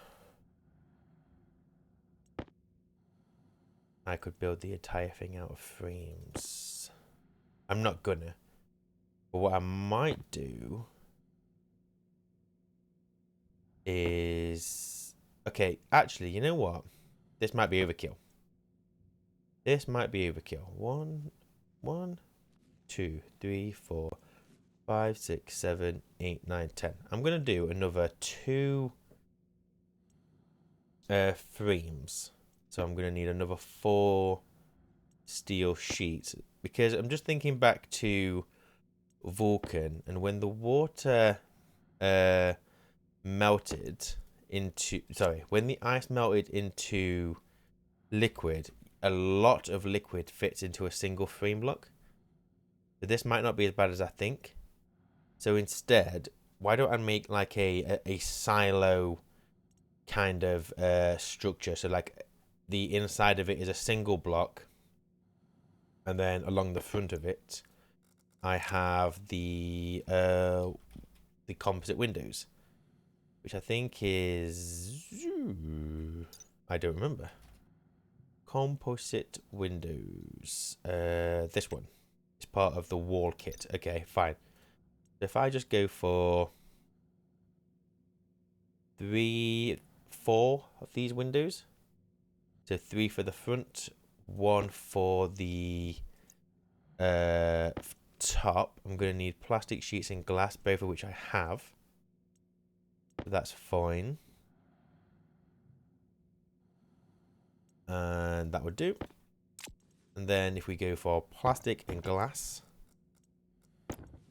could build the entire thing out of frames. I'm not gonna. But what I might do is... Okay, actually, you know what? This might be overkill. This might be overkill. 1, 2, 3, 4, 5, 6, 7, 8, 9, 10. I'm going to do another 2 frames. So I'm going to need another 4 steel sheets. Because I'm just thinking back to Vulcan. And when the water melted into... Sorry, when the ice melted into liquid, a lot of liquid fits into a single frame block. So this might not be as bad as I think. So instead, why don't I make like a silo kind of structure? So like the inside of it is a single block, and then along the front of it, I have the composite windows, which I think is... I don't remember. Composite windows. This one is part of the wall kit. Okay, fine. So if I just go for 3, 4 of these windows. So 3 for the front, 1 for the top. I'm going to need plastic sheets and glass, both of which I have. So that's fine. And that would do. And then if we go for plastic and glass.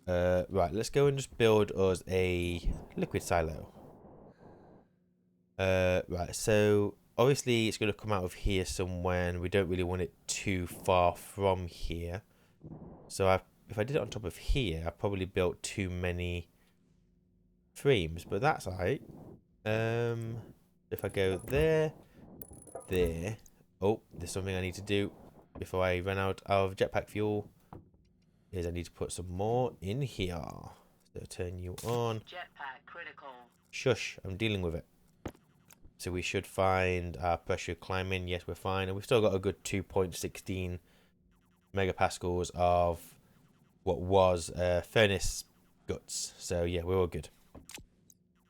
Right, let's go and just build us a liquid silo. Right, so obviously it's going to come out of here somewhere, and we don't really want it too far from here. So if I did it on top of here, I probably built too many frames, but that's alright. If I go there, there. Oh, there's something I need to do before I run out of jetpack fuel. Is I need to put some more in here. So turn you on. Jetpack critical. Shush, I'm dealing with it. So we should find our pressure climbing. Yes, we're fine. And we've still got a good 2.16 megapascals of what was furnace guts. So yeah, we're all good.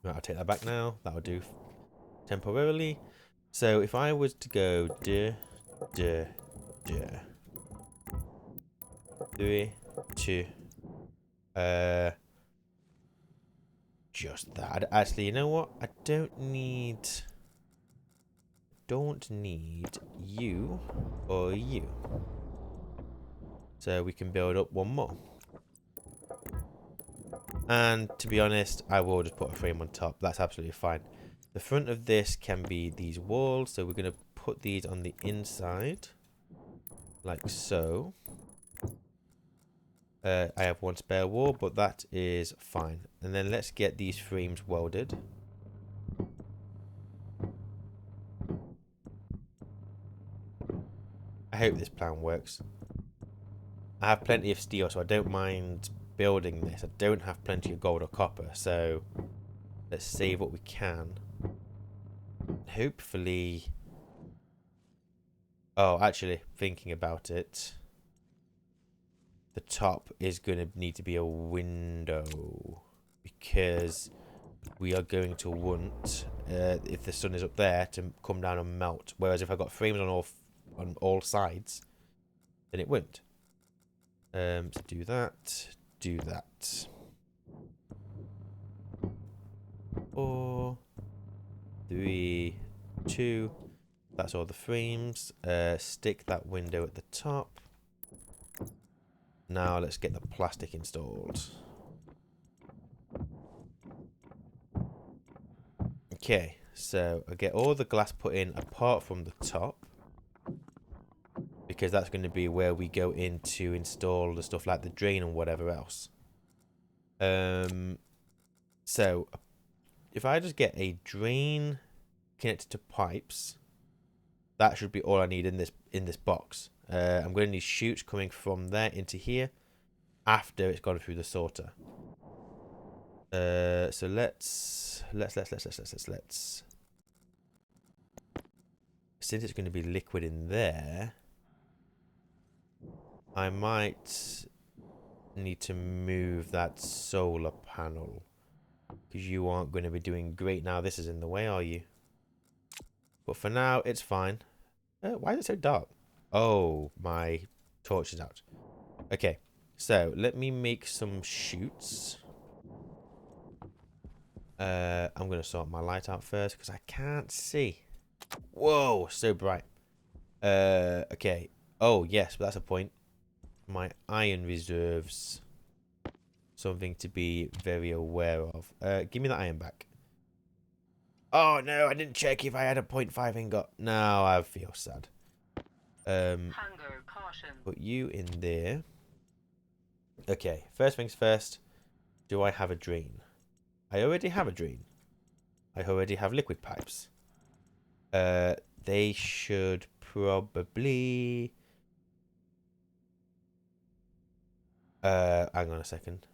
Right, I'll take that back now. That'll do temporarily. So if I was to go 3, 2, just that. Actually, you know what? I don't need you or you. So we can build up one more. And to be honest, I will just put a frame on top. That's absolutely fine. The front of this can be these walls. So we're going to put these on the inside. Like so. I have one spare wall, but that is fine. And then let's get these frames welded. I hope this plan works. I have plenty of steel, so I don't mind building this. I don't have plenty of gold or copper, so let's save what we can. Hopefully... Oh, actually, thinking about it, the top is going to need to be a window, because we are going to want, if the sun is up there, to come down and melt. Whereas if I got frames on all sides, then it wouldn't. So do that. 4, 3, 2. That's all the frames. Stick that window at the top. Now let's get the plastic installed. Okay, so I get all the glass put in apart from the top, because that's going to be where we go in to install the stuff like the drain and whatever else. So if I just get a drain connected to pipes, that should be all I need in this box. I'm going to need chutes coming from there into here after it's gone through the sorter. So let's since it's going to be liquid in there, I might need to move that solar panel because you aren't going to be doing great now. This is in the way, are you? But for now, it's fine. Why is it so dark? Oh, my torch is out. Okay, so let me make some chutes. I'm going to sort my light out first because I can't see. Whoa, so bright. Okay. Oh, yes, but that's a point. My iron reserves. Something to be very aware of. Give me that iron back. Oh, no, I didn't check if I had a 0.5 ingot. Now I feel sad. Hunger, caution. Put you in there. Okay, first things first. Do I have a drain? I already have a drain. I already have liquid pipes. They should probably... hang on a second.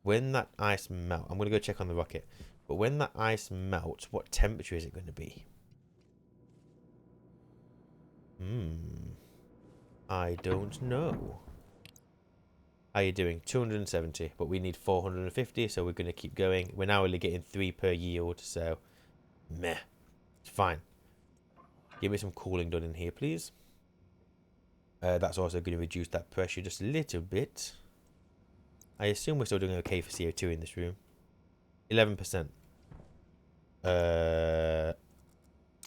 When that ice melts... I'm going to go check on the rocket. But when that ice melts, what temperature is it going to be? I don't know. How are you doing? 270, but we need 450, so we're going to keep going. We're now only getting 3 per yield, so... Meh. It's fine. Give me some cooling done in here, please. That's also going to reduce that pressure just a little bit. I assume we're still doing okay for CO2 in this room. 11%.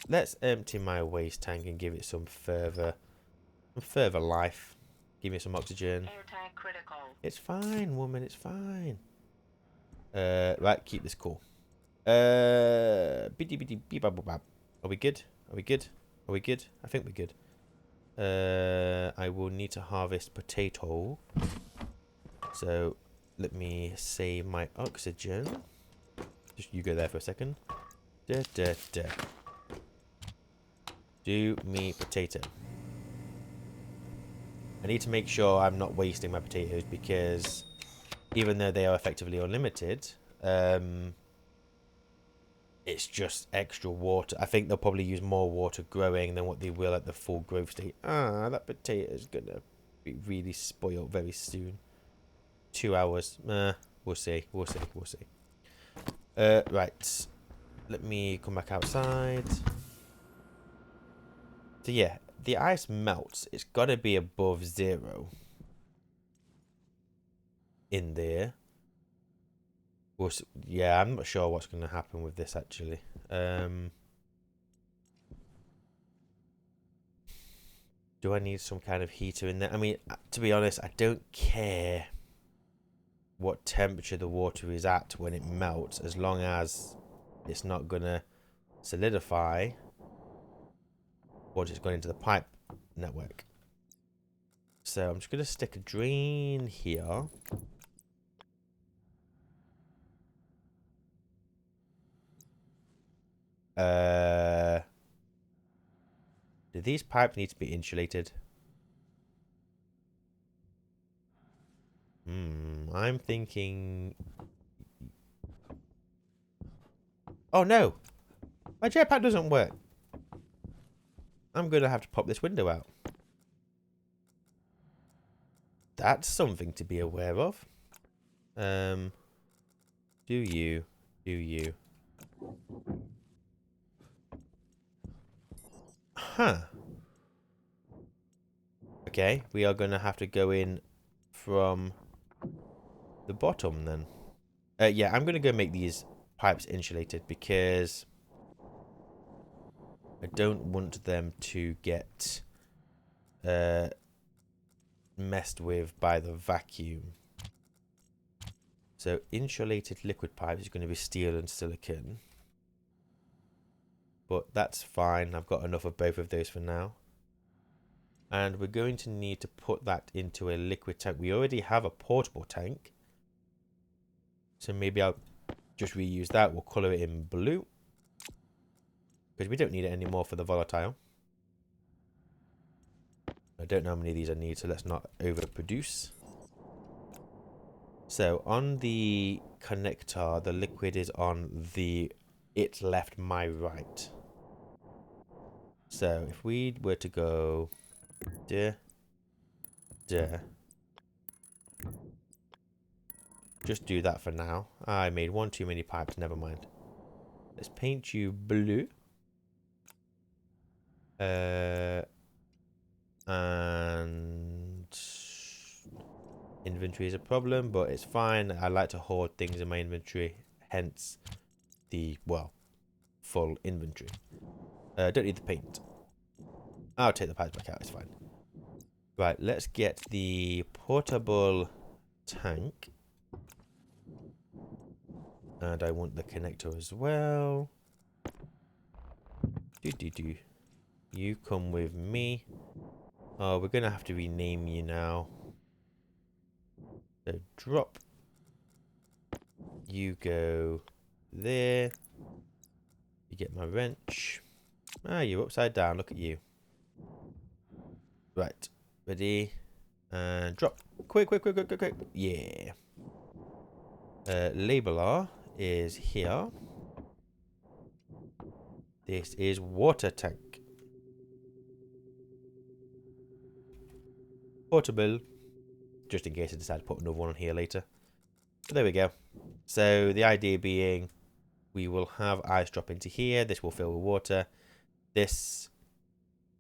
Let's empty my waste tank and give it some further life. Give me some oxygen. Airtime critical. It's fine, woman. It's fine. Right, keep this cool. Are we good? Are we good? Are we good? I think we're good. I will need to harvest potato. So let me save my oxygen. Just you go there for a second. Do me potato. I need to make sure I'm not wasting my potatoes because even though they are effectively unlimited, it's just extra water. I think they'll probably use more water growing than what they will at the full growth state. Ah, that potato is going to be really spoiled very soon. 2 hours. We'll see. We'll see. We'll see. Right. Let me come back outside. So yeah, the ice melts. It's got to be above 0 in there. Yeah, I'm not sure what's going to happen with this actually. Do I need some kind of heater in there? I mean, to be honest, I don't care what temperature the water is at when it melts, as long as it's not going to solidify once it's gone into the pipe network. So I'm just going to stick a drain here. Do these pipes need to be insulated? I'm thinking... Oh no! My jetpack doesn't work. I'm going to have to pop this window out. That's something to be aware of. Do you? Huh. Okay, we are going to have to go in from the bottom then. Yeah, I'm going to go make these pipes insulated because I don't want them to get messed with by the vacuum. So insulated liquid pipe is going to be steel and silicon. But that's fine. I've got enough of both of those for now. And we're going to need to put that into a liquid tank. We already have a portable tank. So maybe I'll just reuse that. We'll colour it in blue. Because we don't need it anymore for the volatile. I don't know how many of these I need, so let's not overproduce. So on the connector, the liquid is on the it left, my right. So if we were to go there, just do that for now. I made one too many pipes, never mind. Let's paint you blue. And inventory is a problem, but it's fine. I like to hoard things in my inventory, hence the, well, full inventory. Don't need the paint. I'll take the pipes back out, it's fine. Right, let's get the portable tank. And I want the connector as well. You come with me. Oh, we're going to have to rename you now. So drop. You go there. You get my wrench. Ah, you're upside down. Look at you. Right. Ready. And drop. Quick. Yeah. Labeler is here. This is water tank. Portable. Just in case I decide to put another one on here later. But there we go. So the idea being we will have ice drop into here. This will fill with water. This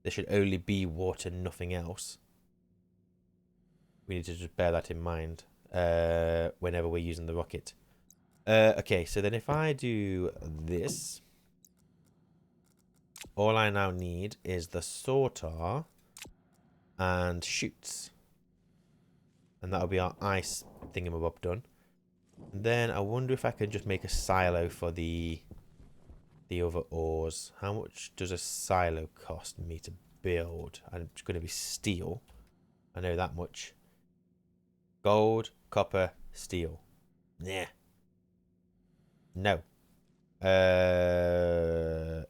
should only be water, nothing else. We need to just bear that in mind whenever we're using the rocket. Okay, so then if I do this, all I now need is the sorter and chutes. And that'll be our ice thingamabob done. And then I wonder if I can just make a silo for the other ores. How much does a silo cost me to build? And it's going to be steel. I know that much. Gold, copper, steel. Nah. No.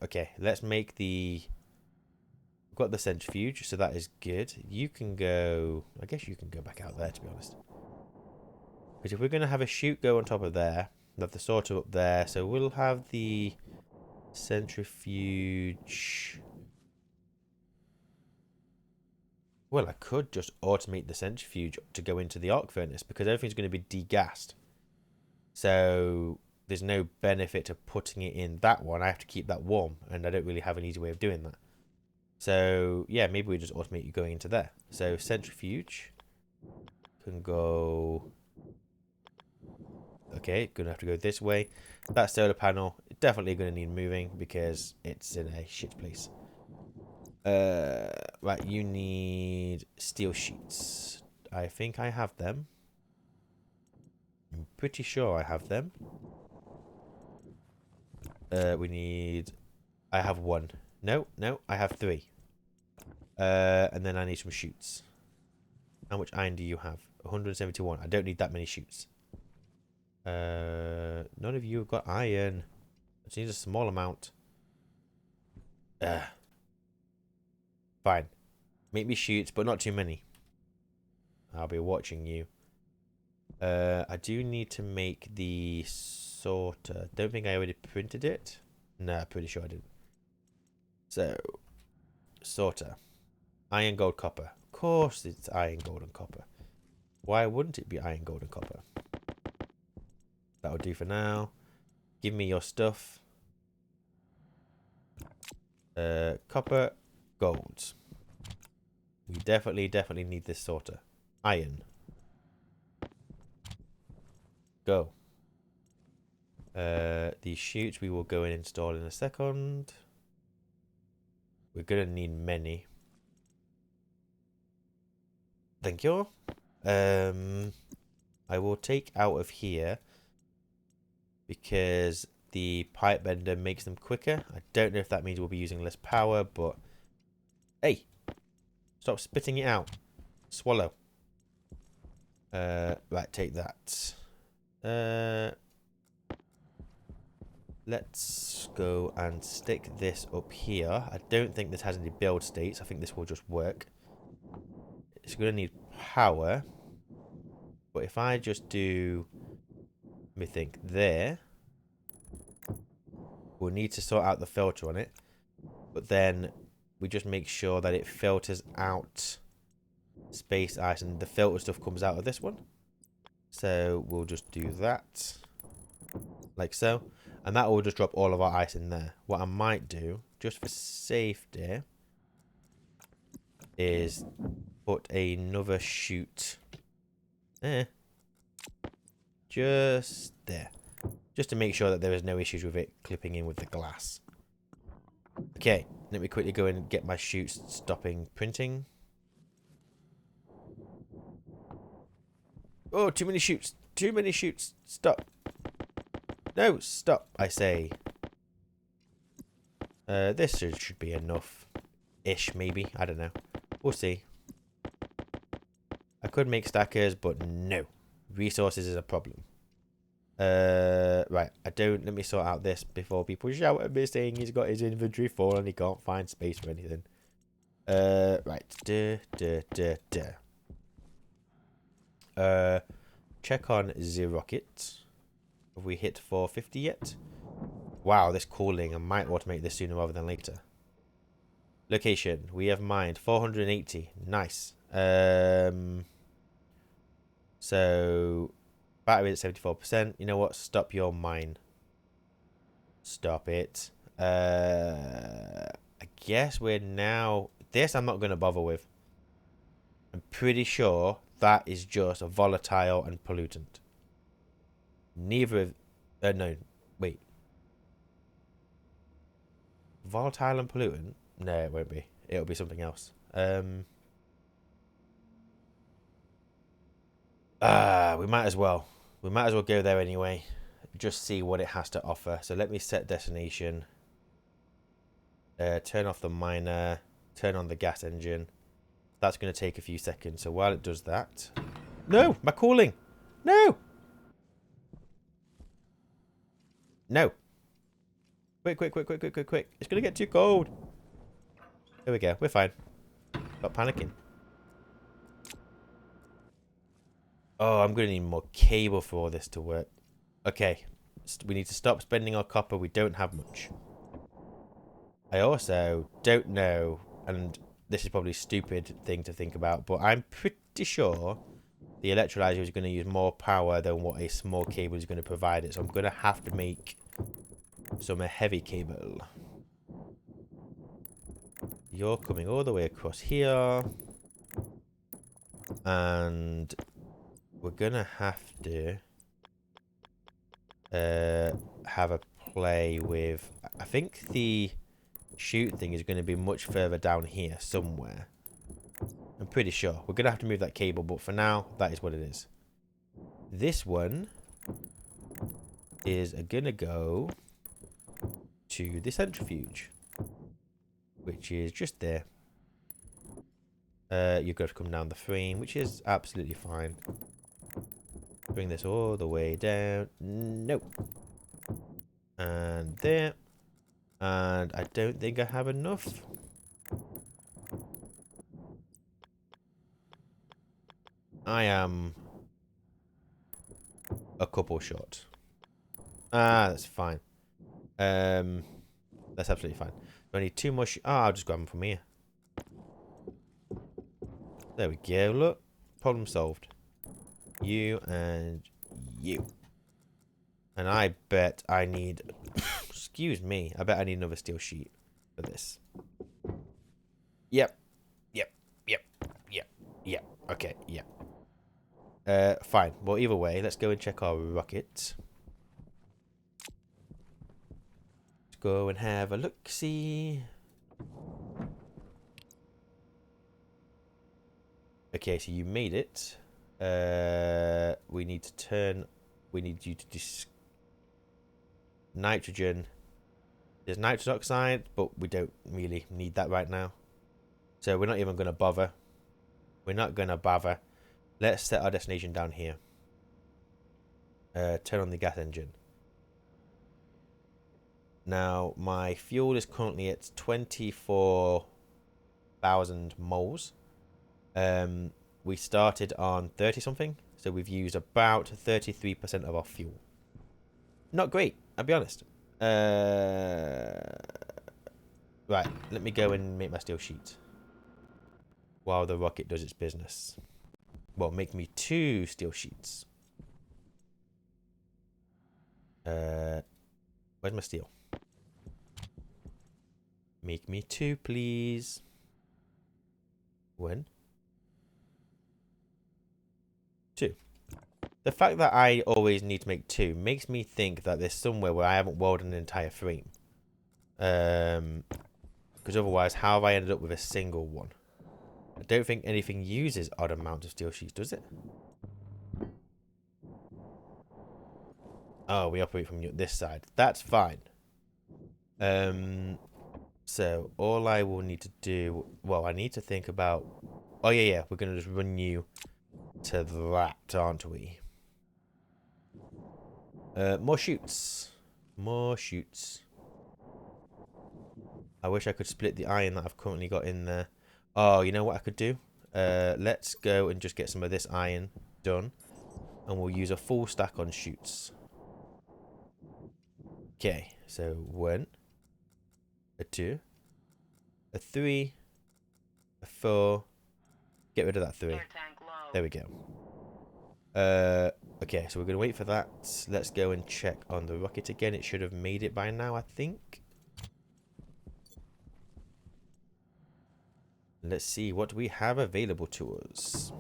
Okay, let's make the... We've got the centrifuge, so that is good. You can go... I guess you can go back out there, to be honest. Because if we're going to have a chute go on top of there, we'll have the sorter up there, so we'll have the centrifuge... Well, I could just automate the centrifuge to go into the arc furnace, because everything's going to be degassed. So there's no benefit to putting it in that one. I have to keep that warm, and I don't really have an easy way of doing that. So yeah, maybe we just automate you going into there. So centrifuge can go... Okay, gonna have to go this way. That solar panel, definitely gonna need moving because it's in a shit place. Right, you need steel sheets. I think I have them. I'm pretty sure I have them. We need... I have one. No, I have 3. And then I need some chutes. How much iron do you have? 171. I don't need that many chutes. None of you have got iron. I just need a small amount. Fine. Make me chutes, but not too many. I'll be watching you. I do need to make the sorter. Don't think I already printed it. No, pretty sure I didn't. So, sorter. Iron, gold, copper. Of course it's iron, gold, and copper. Why wouldn't it be iron, gold, and copper? That'll do for now. Give me your stuff. Copper, gold. We definitely need this sorter. Iron. Go. These chutes we will go and install in a second. We're going to need many. Thank you. I will take out of here because the pipe bender makes them quicker. I don't know if that means we'll be using less power, but hey, Stop spitting it out. Swallow. Right, take that. Let's go and stick this up here. I don't think this has any build states. I think this will just work. It's going to need power. But if I just do... Let me think. There. We'll need to sort out the filter on it. But then we just make sure that it filters out space ice. And the filter stuff comes out of this one. So we'll just do that. Like so. And that will just drop all of our ice in there. What I might do, just for safety, is put another chute just there. Just to make sure that there is no issues with it clipping in with the glass. Okay, let me quickly go and get my chutes stopping printing. Oh, too many chutes. Too many chutes. Stop. No, stop, I say. This should be enough-ish, maybe. I don't know. We'll see. I could make stackers, but no. Resources is a problem. Right. Let me sort out this before people shout at me saying he's got his inventory full and he can't find space for anything. Right. Check on the rocket. Have we hit 450 yet? Wow, this cooling. I might automate this sooner rather than later. Location. We have mined 480. Nice. So battery at 74%. You know what? Stop your mine. Stop it. I guess we're now... This I'm not going to bother with. I'm pretty sure that is just a volatile and pollutant. Neither of... no. Wait. Volatile and pollutant? No, it won't be. It'll be something else. We might as well. We might as well go there anyway. Just see what it has to offer. So let me set destination. Turn off the miner. Turn on the gas engine. That's going to take a few seconds. So while it does that... No! My cooling! No! No! Quick. It's going to get too cold. There we go. We're fine. Stop panicking. Oh, I'm going to need more cable for all this to work. Okay. We need to stop spending our copper. We don't have much. I also don't know, and this is probably a stupid thing to think about, but I'm pretty sure the electrolyzer is going to use more power than what a small cable is going to provide it. So I'm going to have to make some heavy cable. You're coming all the way across here. And we're going to have to have a play with... I think the chute thing is going to be much further down here somewhere. I'm pretty sure. We're going to have to move that cable, but for now, that is what it is. This one is going to go to the centrifuge, which is just there. You've got to come down the frame, which is absolutely fine. Bring this all the way down. Nope. And there. And I don't think I have enough. I am a couple short. That's fine. That's absolutely fine. I need two more. I'll just grab them from here. There we go. Look, problem solved. You and you. And I bet I need... Excuse me. I bet I need another steel sheet for this. Yep. Okay, yeah. Fine. Well, either way, let's go and check our rocket. Let's go and have a look-see. Okay, so you made it. We need to turn... We need you to nitrogen. There's nitrous oxide, but we don't really need that right now. So we're not even going to bother. We're not going to bother. Let's set our destination down here. Turn on the gas engine. Now, my fuel is currently at 24,000 moles. We started on 30 something, so we've used about 33% of our fuel. Not great, I'll be honest. Right, let me go and make my steel sheet while the rocket does its business. Well, make me 2 steel sheets. Where's my steel? Make me 2, please. When? 2. The fact that I always need to make 2 makes me think that there's somewhere where I haven't welded an entire frame. Because otherwise, how have I ended up with a single one? I don't think anything uses odd amounts of steel sheets, does it? Oh, we operate from this side. That's fine. So all I will need to do... Well, I need to think about... Oh, yeah. We're going to just run you to that, aren't we? More shoots. More shoots. I wish I could split the iron that I've currently got in there. Oh, you know what I could do? Let's go and just get some of this iron done. And we'll use a full stack on shoots. Okay, so 1, a 2, a 3, a 4. Get rid of that 3. There we go. Okay, so we're going to wait for that. Let's go and check on the rocket again. It should have made it by now, I think. Let's see what we have available to us.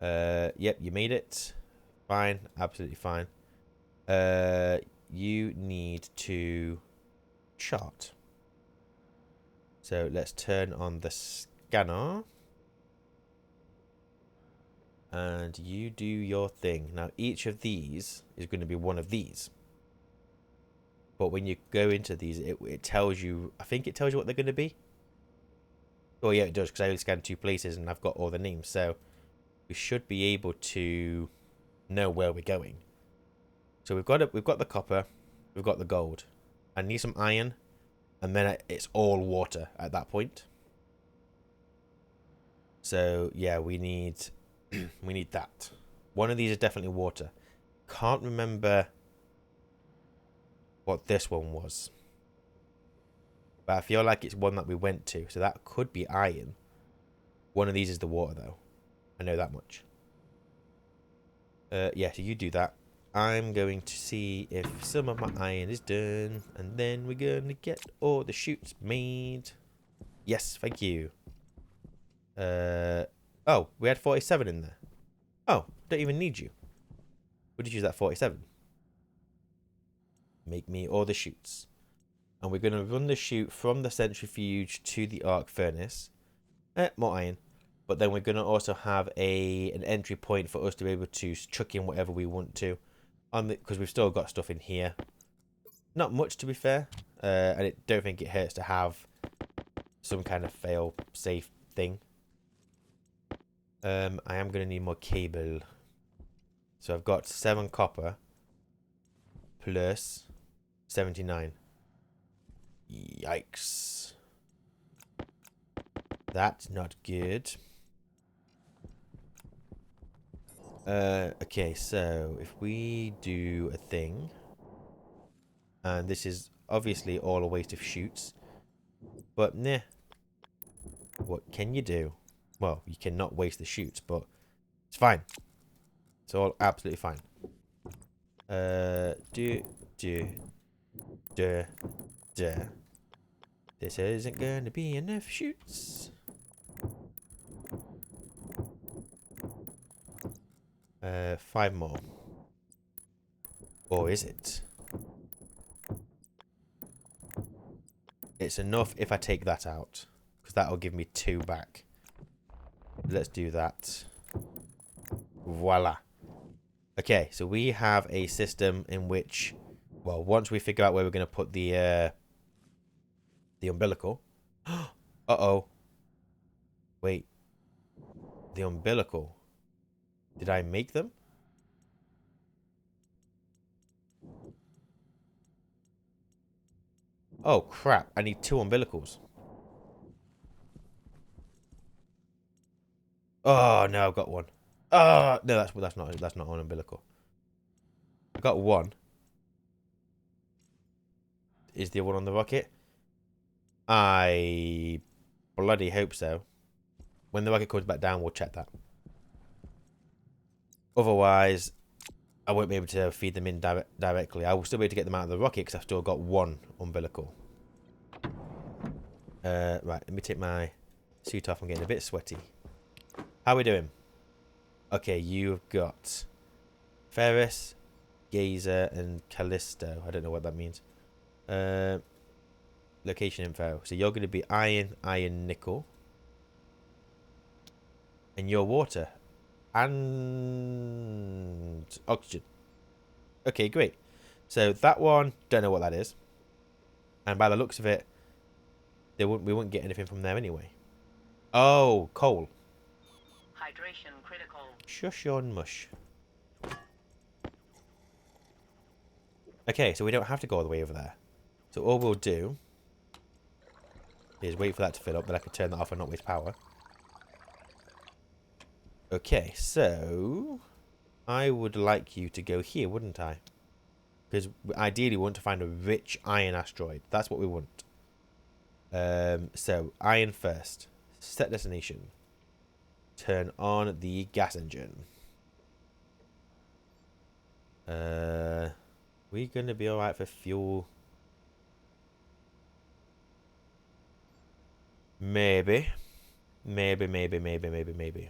Yep, you made it. Fine, absolutely fine. You need to chart. So let's turn on the scanner. And you do your thing. Now, each of these is going to be one of these. But when you go into these, it tells you... I think it tells you what they're going to be. Oh, yeah, it does, because I only scanned 2 places and I've got all the names. So we should be able to know where we're going. So we've got the copper. We've got the gold. I need some iron. And then it's all water at that point. So, yeah, we need... we need that. One of these is definitely water. Can't remember what this one was. But I feel like it's one that we went to. So that could be iron. One of these is the water, though. I know that much. Yeah, so you do that. I'm going to see if some of my iron is done. And then we're going to get all the chutes made. Yes, thank you. Oh, we had 47 in there. Oh, don't even need you. Would you use that 47? Make me all the chutes. And we're going to run the chute from the centrifuge to the arc furnace. More iron. But then we're going to also have an entry point for us to be able to chuck in whatever we want to. Because we've still got stuff in here. Not much, to be fair. And I don't think it hurts to have some kind of fail-safe thing. I am going to need more cable. So I've got 7 copper plus 79. Yikes. That's not good. Okay, so if we do a thing, and this is obviously all a waste of chutes, but nah, what can you do? Well, you cannot waste the chutes, but it's fine. It's all absolutely fine. This isn't going to be enough chutes. 5 more. Or is it? It's enough if I take that out. Because that'll give me 2 back. Let's do that. Voila. Okay, so we have a system in which... Well, once we figure out where we're going to put the umbilical... Uh-oh. Wait. The umbilical. Did I make them? Oh, crap. I need 2 umbilicals. Oh, no, I've got one. Oh, no, that's not an umbilical. I got one. Is the other one on the rocket? I bloody hope so. When the rocket comes back down, we'll check that. Otherwise, I won't be able to feed them in directly. I will still be able to get them out of the rocket because I've still got 1 umbilical. Right, let me take my suit off. I'm getting a bit sweaty. How are we doing? Okay, you've got Ferris, Gazer, and Callisto. I don't know what that means. Location info. So you're going to be iron, nickel. And you're water. And oxygen. Okay, great. So that one, don't know what that is. And by the looks of it, we wouldn't get anything from there anyway. Oh, coal. Hydration critical. Shush your mush. Okay, so we don't have to go all the way over there. So all we'll do is wait for that to fill up, but I can turn that off and not waste power. Okay, so I would like you to go here, wouldn't I? Because ideally we want to find a rich iron asteroid. That's what we want. So iron first. Set destination. Turn on the gas engine. We gonna be alright for fuel? Maybe. Maybe.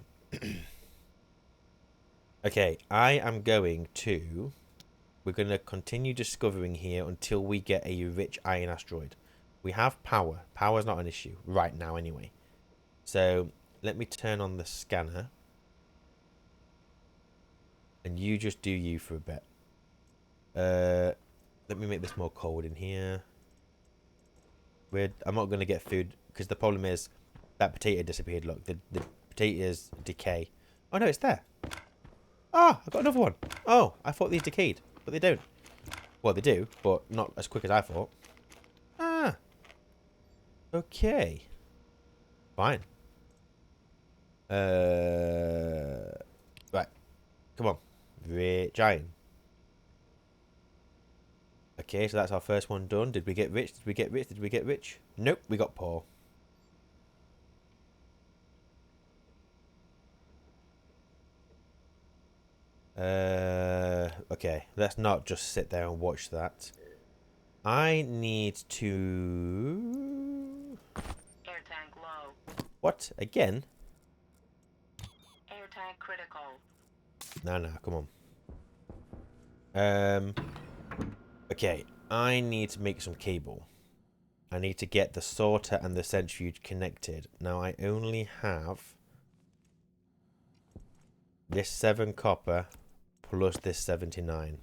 Okay, I am going to... We're going to continue discovering here until we get a rich iron asteroid. We have power. Power's not an issue right now anyway. So, let me turn on the scanner. And you just do you for a bit. Let me make this more cold in here. I'm not going to get food, because the problem is that potato disappeared. Look, the potatoes decay. Oh no, it's there. Ah, I got another one. Oh, I thought these decayed, but they don't. Well, they do, but not as quick as I thought. Ah. Okay. Fine. Right. Come on. Giant. Okay, so that's our first one done. Did we get rich? Did we get rich? Did we get rich? Nope, we got poor. Okay, let's not just sit there and watch that. I need to... Air tank low. What? Again? Air tank critical. No, come on. Okay, I need to make some cable. I need to get the sorter and the centrifuge connected. Now, I only have this 7 copper plus this 79.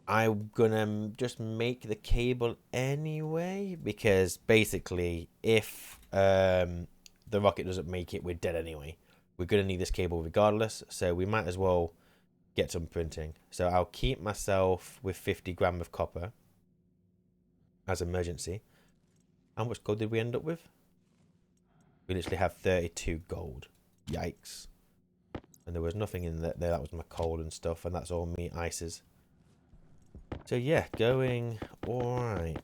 I'm gonna just make the cable anyway, because basically, if the rocket doesn't make it, we're dead anyway. We're gonna need this cable regardless, so we might as well get some printing. So I'll keep myself with 50 gram of copper as emergency. How much gold did we end up with? We literally have 32 gold. Yikes. And there was nothing in there. That was my coal and stuff, and that's all me ices. So yeah, going alright.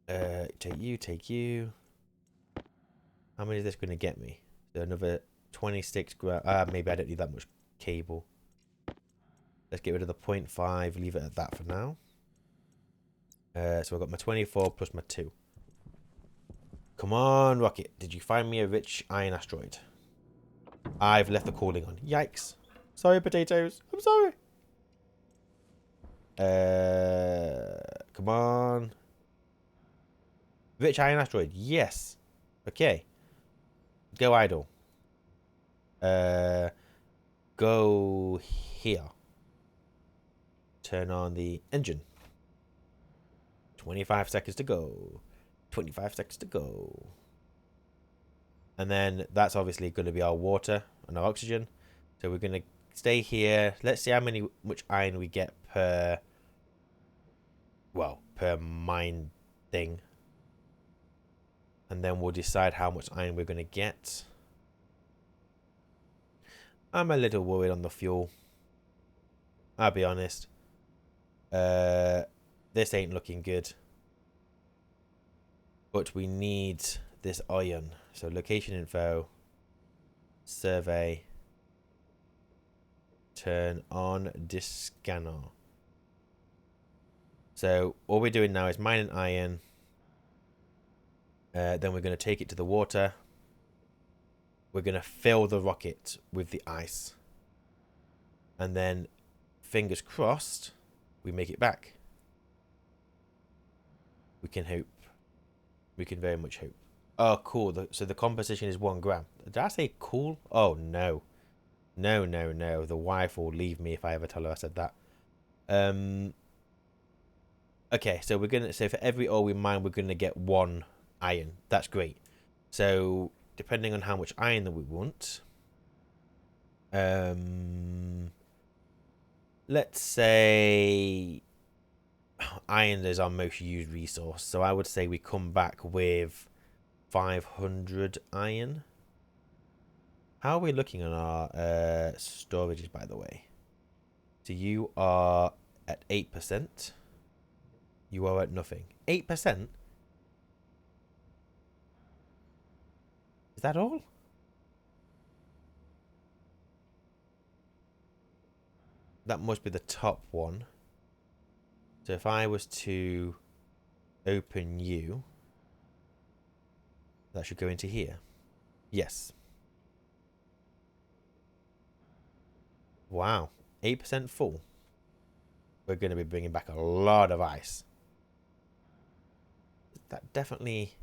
Take you. How many is this going to get me? So another 26 gram. Maybe I don't need that much cable. Let's get rid of the 0.5. Leave it at that for now. So I've got my 24 plus my 2. Come on, rocket. Did you find me a rich iron asteroid? I've left the cooling on. Yikes. Sorry, potatoes. I'm sorry. Come on. Rich iron asteroid. Yes. Okay. Go idle. Go here. Turn on the engine. 25 seconds to go. 25 seconds to go. And then that's obviously going to be our water and our oxygen. So we're going to stay here. Let's see much iron we get per mine thing. And then we'll decide how much iron we're going to get. I'm a little worried on the fuel. I'll be honest. This ain't looking good. But we need this iron. So location info. Survey. Turn on disk scanner. So all we're doing now is mining iron. Then we're going to take it to the water. We're going to fill the rocket with the ice. And then, fingers crossed, we make it back. We can hope. We can very much hope. Oh, cool. So the composition is 1 gram. Did I say cool? Oh, no. No, no, no. The wife will leave me if I ever tell her I said that. Okay, so so for every ore we mine, we're going to get 1 iron. That's great. So depending on how much iron that we want, let's say iron is our most used resource. So I would say we come back with 500 iron. How are we looking on our storages, by the way? So you are at 8%. You are at nothing. 8%? Is that all? That must be the top one. So if I was to open you, that should go into here. Yes. Wow. 8% full. We're going to be bringing back a lot of ice. That definitely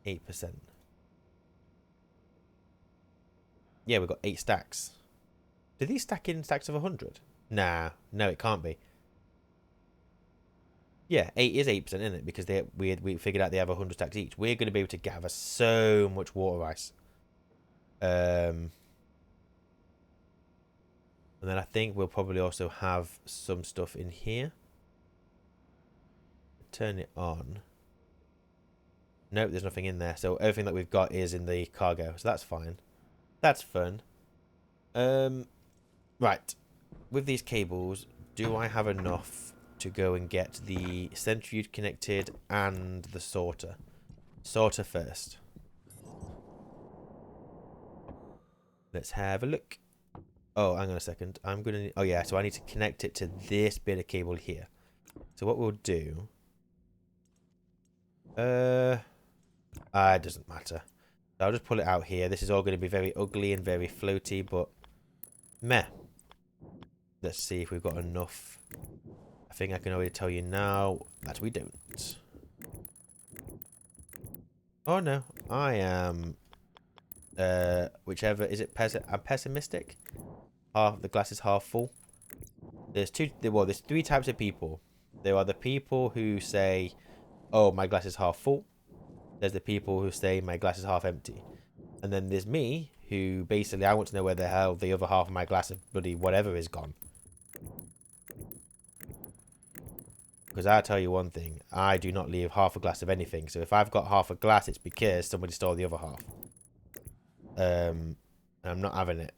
8%. Yeah, we've got 8 stacks. Do these stack in stacks of 100? Nah, no, it can't be. Yeah, 8 is 8%, isn't it? Because we figured out they have 100 stacks each. We're going to be able to gather so much water ice. And then I think we'll probably also have some stuff in here. Turn it on. Nope, there's nothing in there. So everything that we've got is in the cargo. So that's fine. That's fun. Right. With these cables, do I have enough to go and get the centrifuge connected and the sorter? Sorter first. Let's have a look. Oh, hang on a second. I'm going to... Oh, yeah. So I need to connect it to this bit of cable here. So what we'll do... it doesn't matter. So I'll just pull it out here. This is all going to be very ugly and very floaty, but... Meh. Let's see if we've got enough. I think I can already tell you now that we don't. Oh, no. I am... whichever... Is it... I'm pessimistic? Half the glass is half full. There's there's 3 types of people. There are the people who say, oh, my glass is half full. There's the people who say my glass is half empty. And then there's me, who basically I want to know where the hell the other half of my glass of bloody whatever is gone. Because I'll tell you one thing, I do not leave half a glass of anything. So if I've got half a glass, it's because somebody stole the other half. I'm not having it.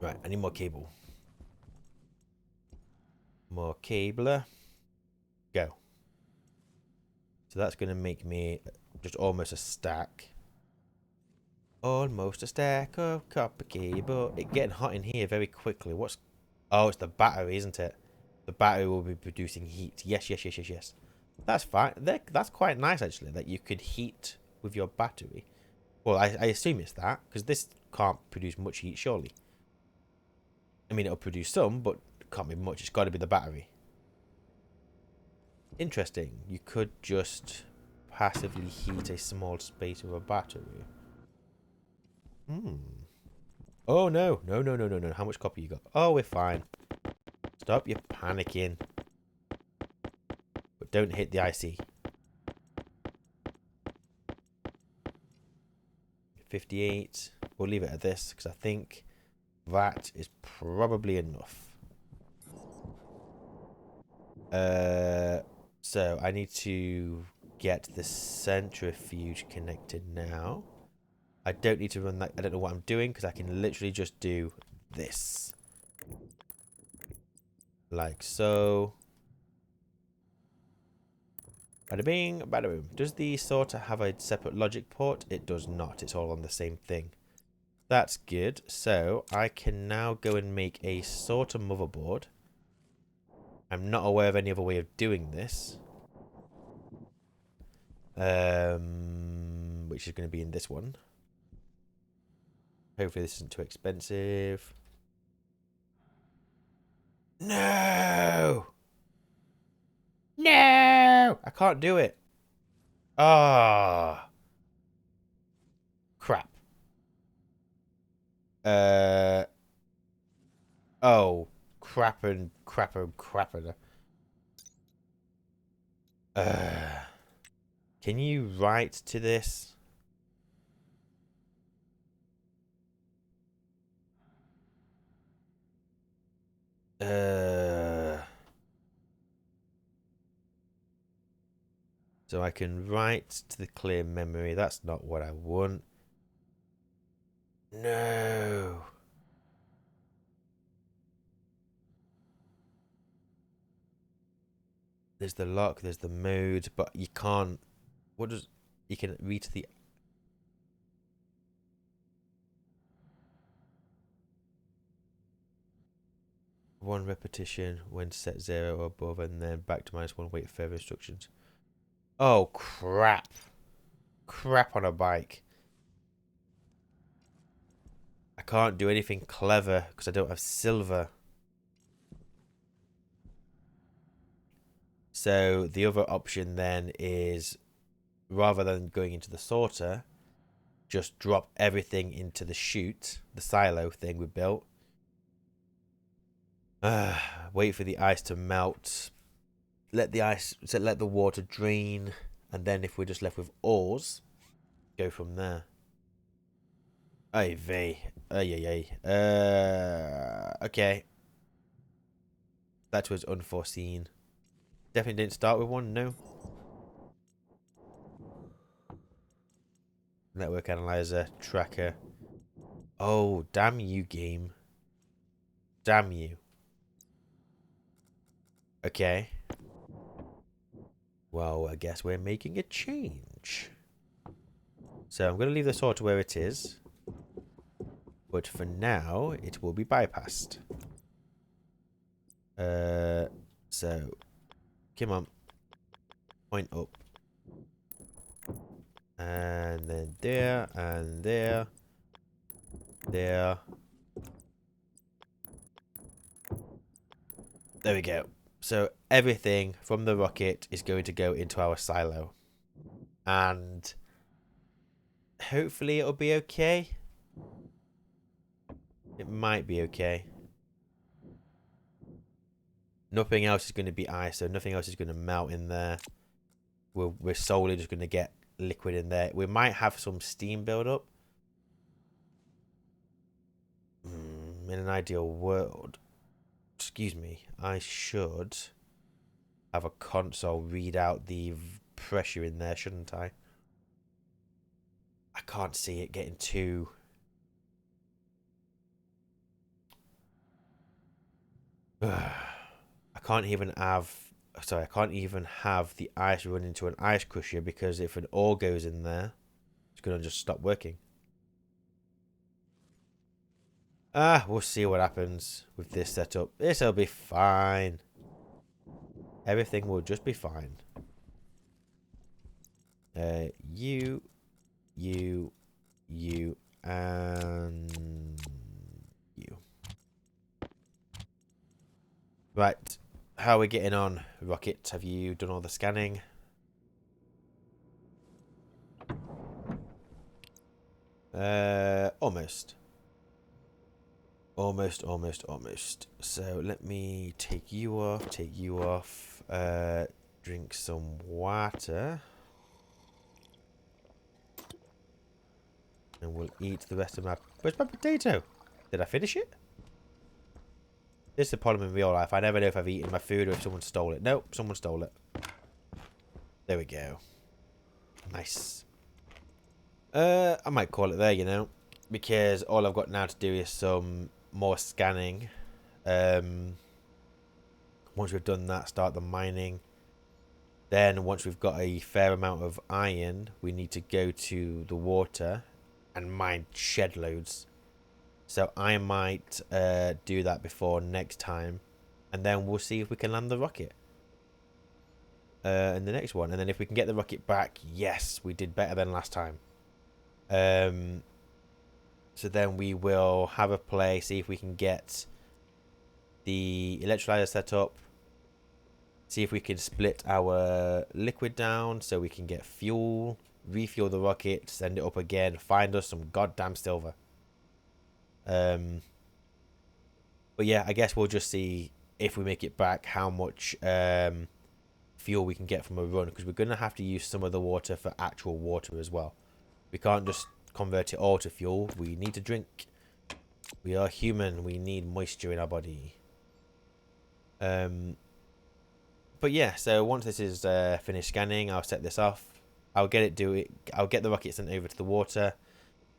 Right, I need more cable. More cabler. Go. So that's going to make me just almost a stack. Almost a stack of copper cable. It's getting hot in here very quickly. What's... Oh, it's the battery, isn't it? The battery will be producing heat. Yes, yes, yes, yes, yes. That's fine. That's quite nice, actually, that you could heat with your battery. Well, I assume it's that, because this can't produce much heat, surely. I mean, it'll produce some, but it can't be much. It's got to be the battery. Interesting. You could just passively heat a small space with a battery. Oh, no. No, no, no, no, no. How much copper you got? Oh, we're fine. Stop your panicking. Don't hit the IC. 58. We'll leave it at this because I think that is probably enough. So I need to get the centrifuge connected now. I don't need to run that. I don't know what I'm doing because I can literally just do this. Like so. Bada bing, bada boom. Does the sorter have a separate logic port? It does not. It's all on the same thing. That's good. So I can now go and make a sorter motherboard. I'm not aware of any other way of doing this. Which is going to be in this one. Hopefully this isn't too expensive. No! No! I can't do it. Ah. Crap. Oh. Crap and crap and crap and... Can you write to this? So I can write to the clear memory. That's not what I want. No. There's the lock, there's the mode, but you can't... What does... You can read to the... One repetition when set 0 or above, and then back to -1. Wait for further instructions. Oh, crap. Crap on a bike. I can't do anything clever because I don't have silver. So the other option then is, rather than going into the sorter, just drop everything into the chute, the silo thing we built. Wait for the ice to melt. Let the water drain, and then if we're just left with ores, go from there. Ay vey. Ay. Okay. That was unforeseen. Definitely didn't start with one, no. Network analyzer, tracker. Oh, damn you, game. Damn you. Okay. Well, I guess we're making a change. So I'm going to leave the sorter where it is. But for now, it will be bypassed. So, come on. Point up. And then there, and there. There. There we go. So everything from the rocket is going to go into our silo. And hopefully it'll be okay. It might be okay. Nothing else is going to be ice, so nothing else is going to melt in there. We're solely just going to get liquid in there. We might have some steam build up. In an ideal world, excuse me, I should have a console read out the pressure in there, shouldn't I? I can't see it getting too... I can't even have the ice run into an ice crusher because if an ore goes in there, it's going to just stop working. We'll see what happens with this setup. This'll be fine. Everything will just be fine. You, and you. Right. How are we getting on, Rocket? Have you done all the scanning? Almost. Almost. So let me take you off. Drink some water. And we'll eat the rest of my... Where's my potato? Did I finish it? This is the problem in real life. I never know if I've eaten my food or if someone stole it. Nope, someone stole it. There we go. Nice. I might call it there, you know. Because all I've got now to do is some more scanning. Once we've done that, start the mining. Then once we've got a fair amount of iron, we need to go to the water and mine shed loads. So I might do that before next time. And then we'll see if we can land the rocket. In the next one. And then if we can get the rocket back, yes, we did better than last time. So then we will have a play, see if we can get the electrolyzer set up. See if we can split our liquid down so we can get fuel, refuel the rocket, send it up again, find us some goddamn silver. But yeah, I guess we'll just see if we make it back how much fuel we can get from a run, because we're going to have to use some of the water for actual water as well. We can't just convert it all to fuel. We need to drink. We are human. We need moisture in our body. But yeah, so once this is finished scanning, I'll set this off. I'll get the rocket sent over to the water,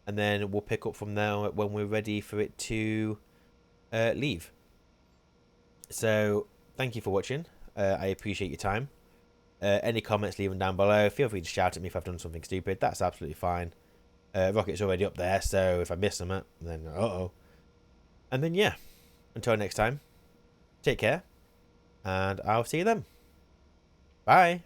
and then we'll pick up from there when we're ready for it to leave. So thank you for watching. I appreciate your time. Any comments, leave them down below. Feel free to shout at me if I've done something stupid. That's absolutely fine. Rocket's already up there, so if I miss them, then uh-oh. And then yeah, until next time, take care, and I'll see you then. Bye.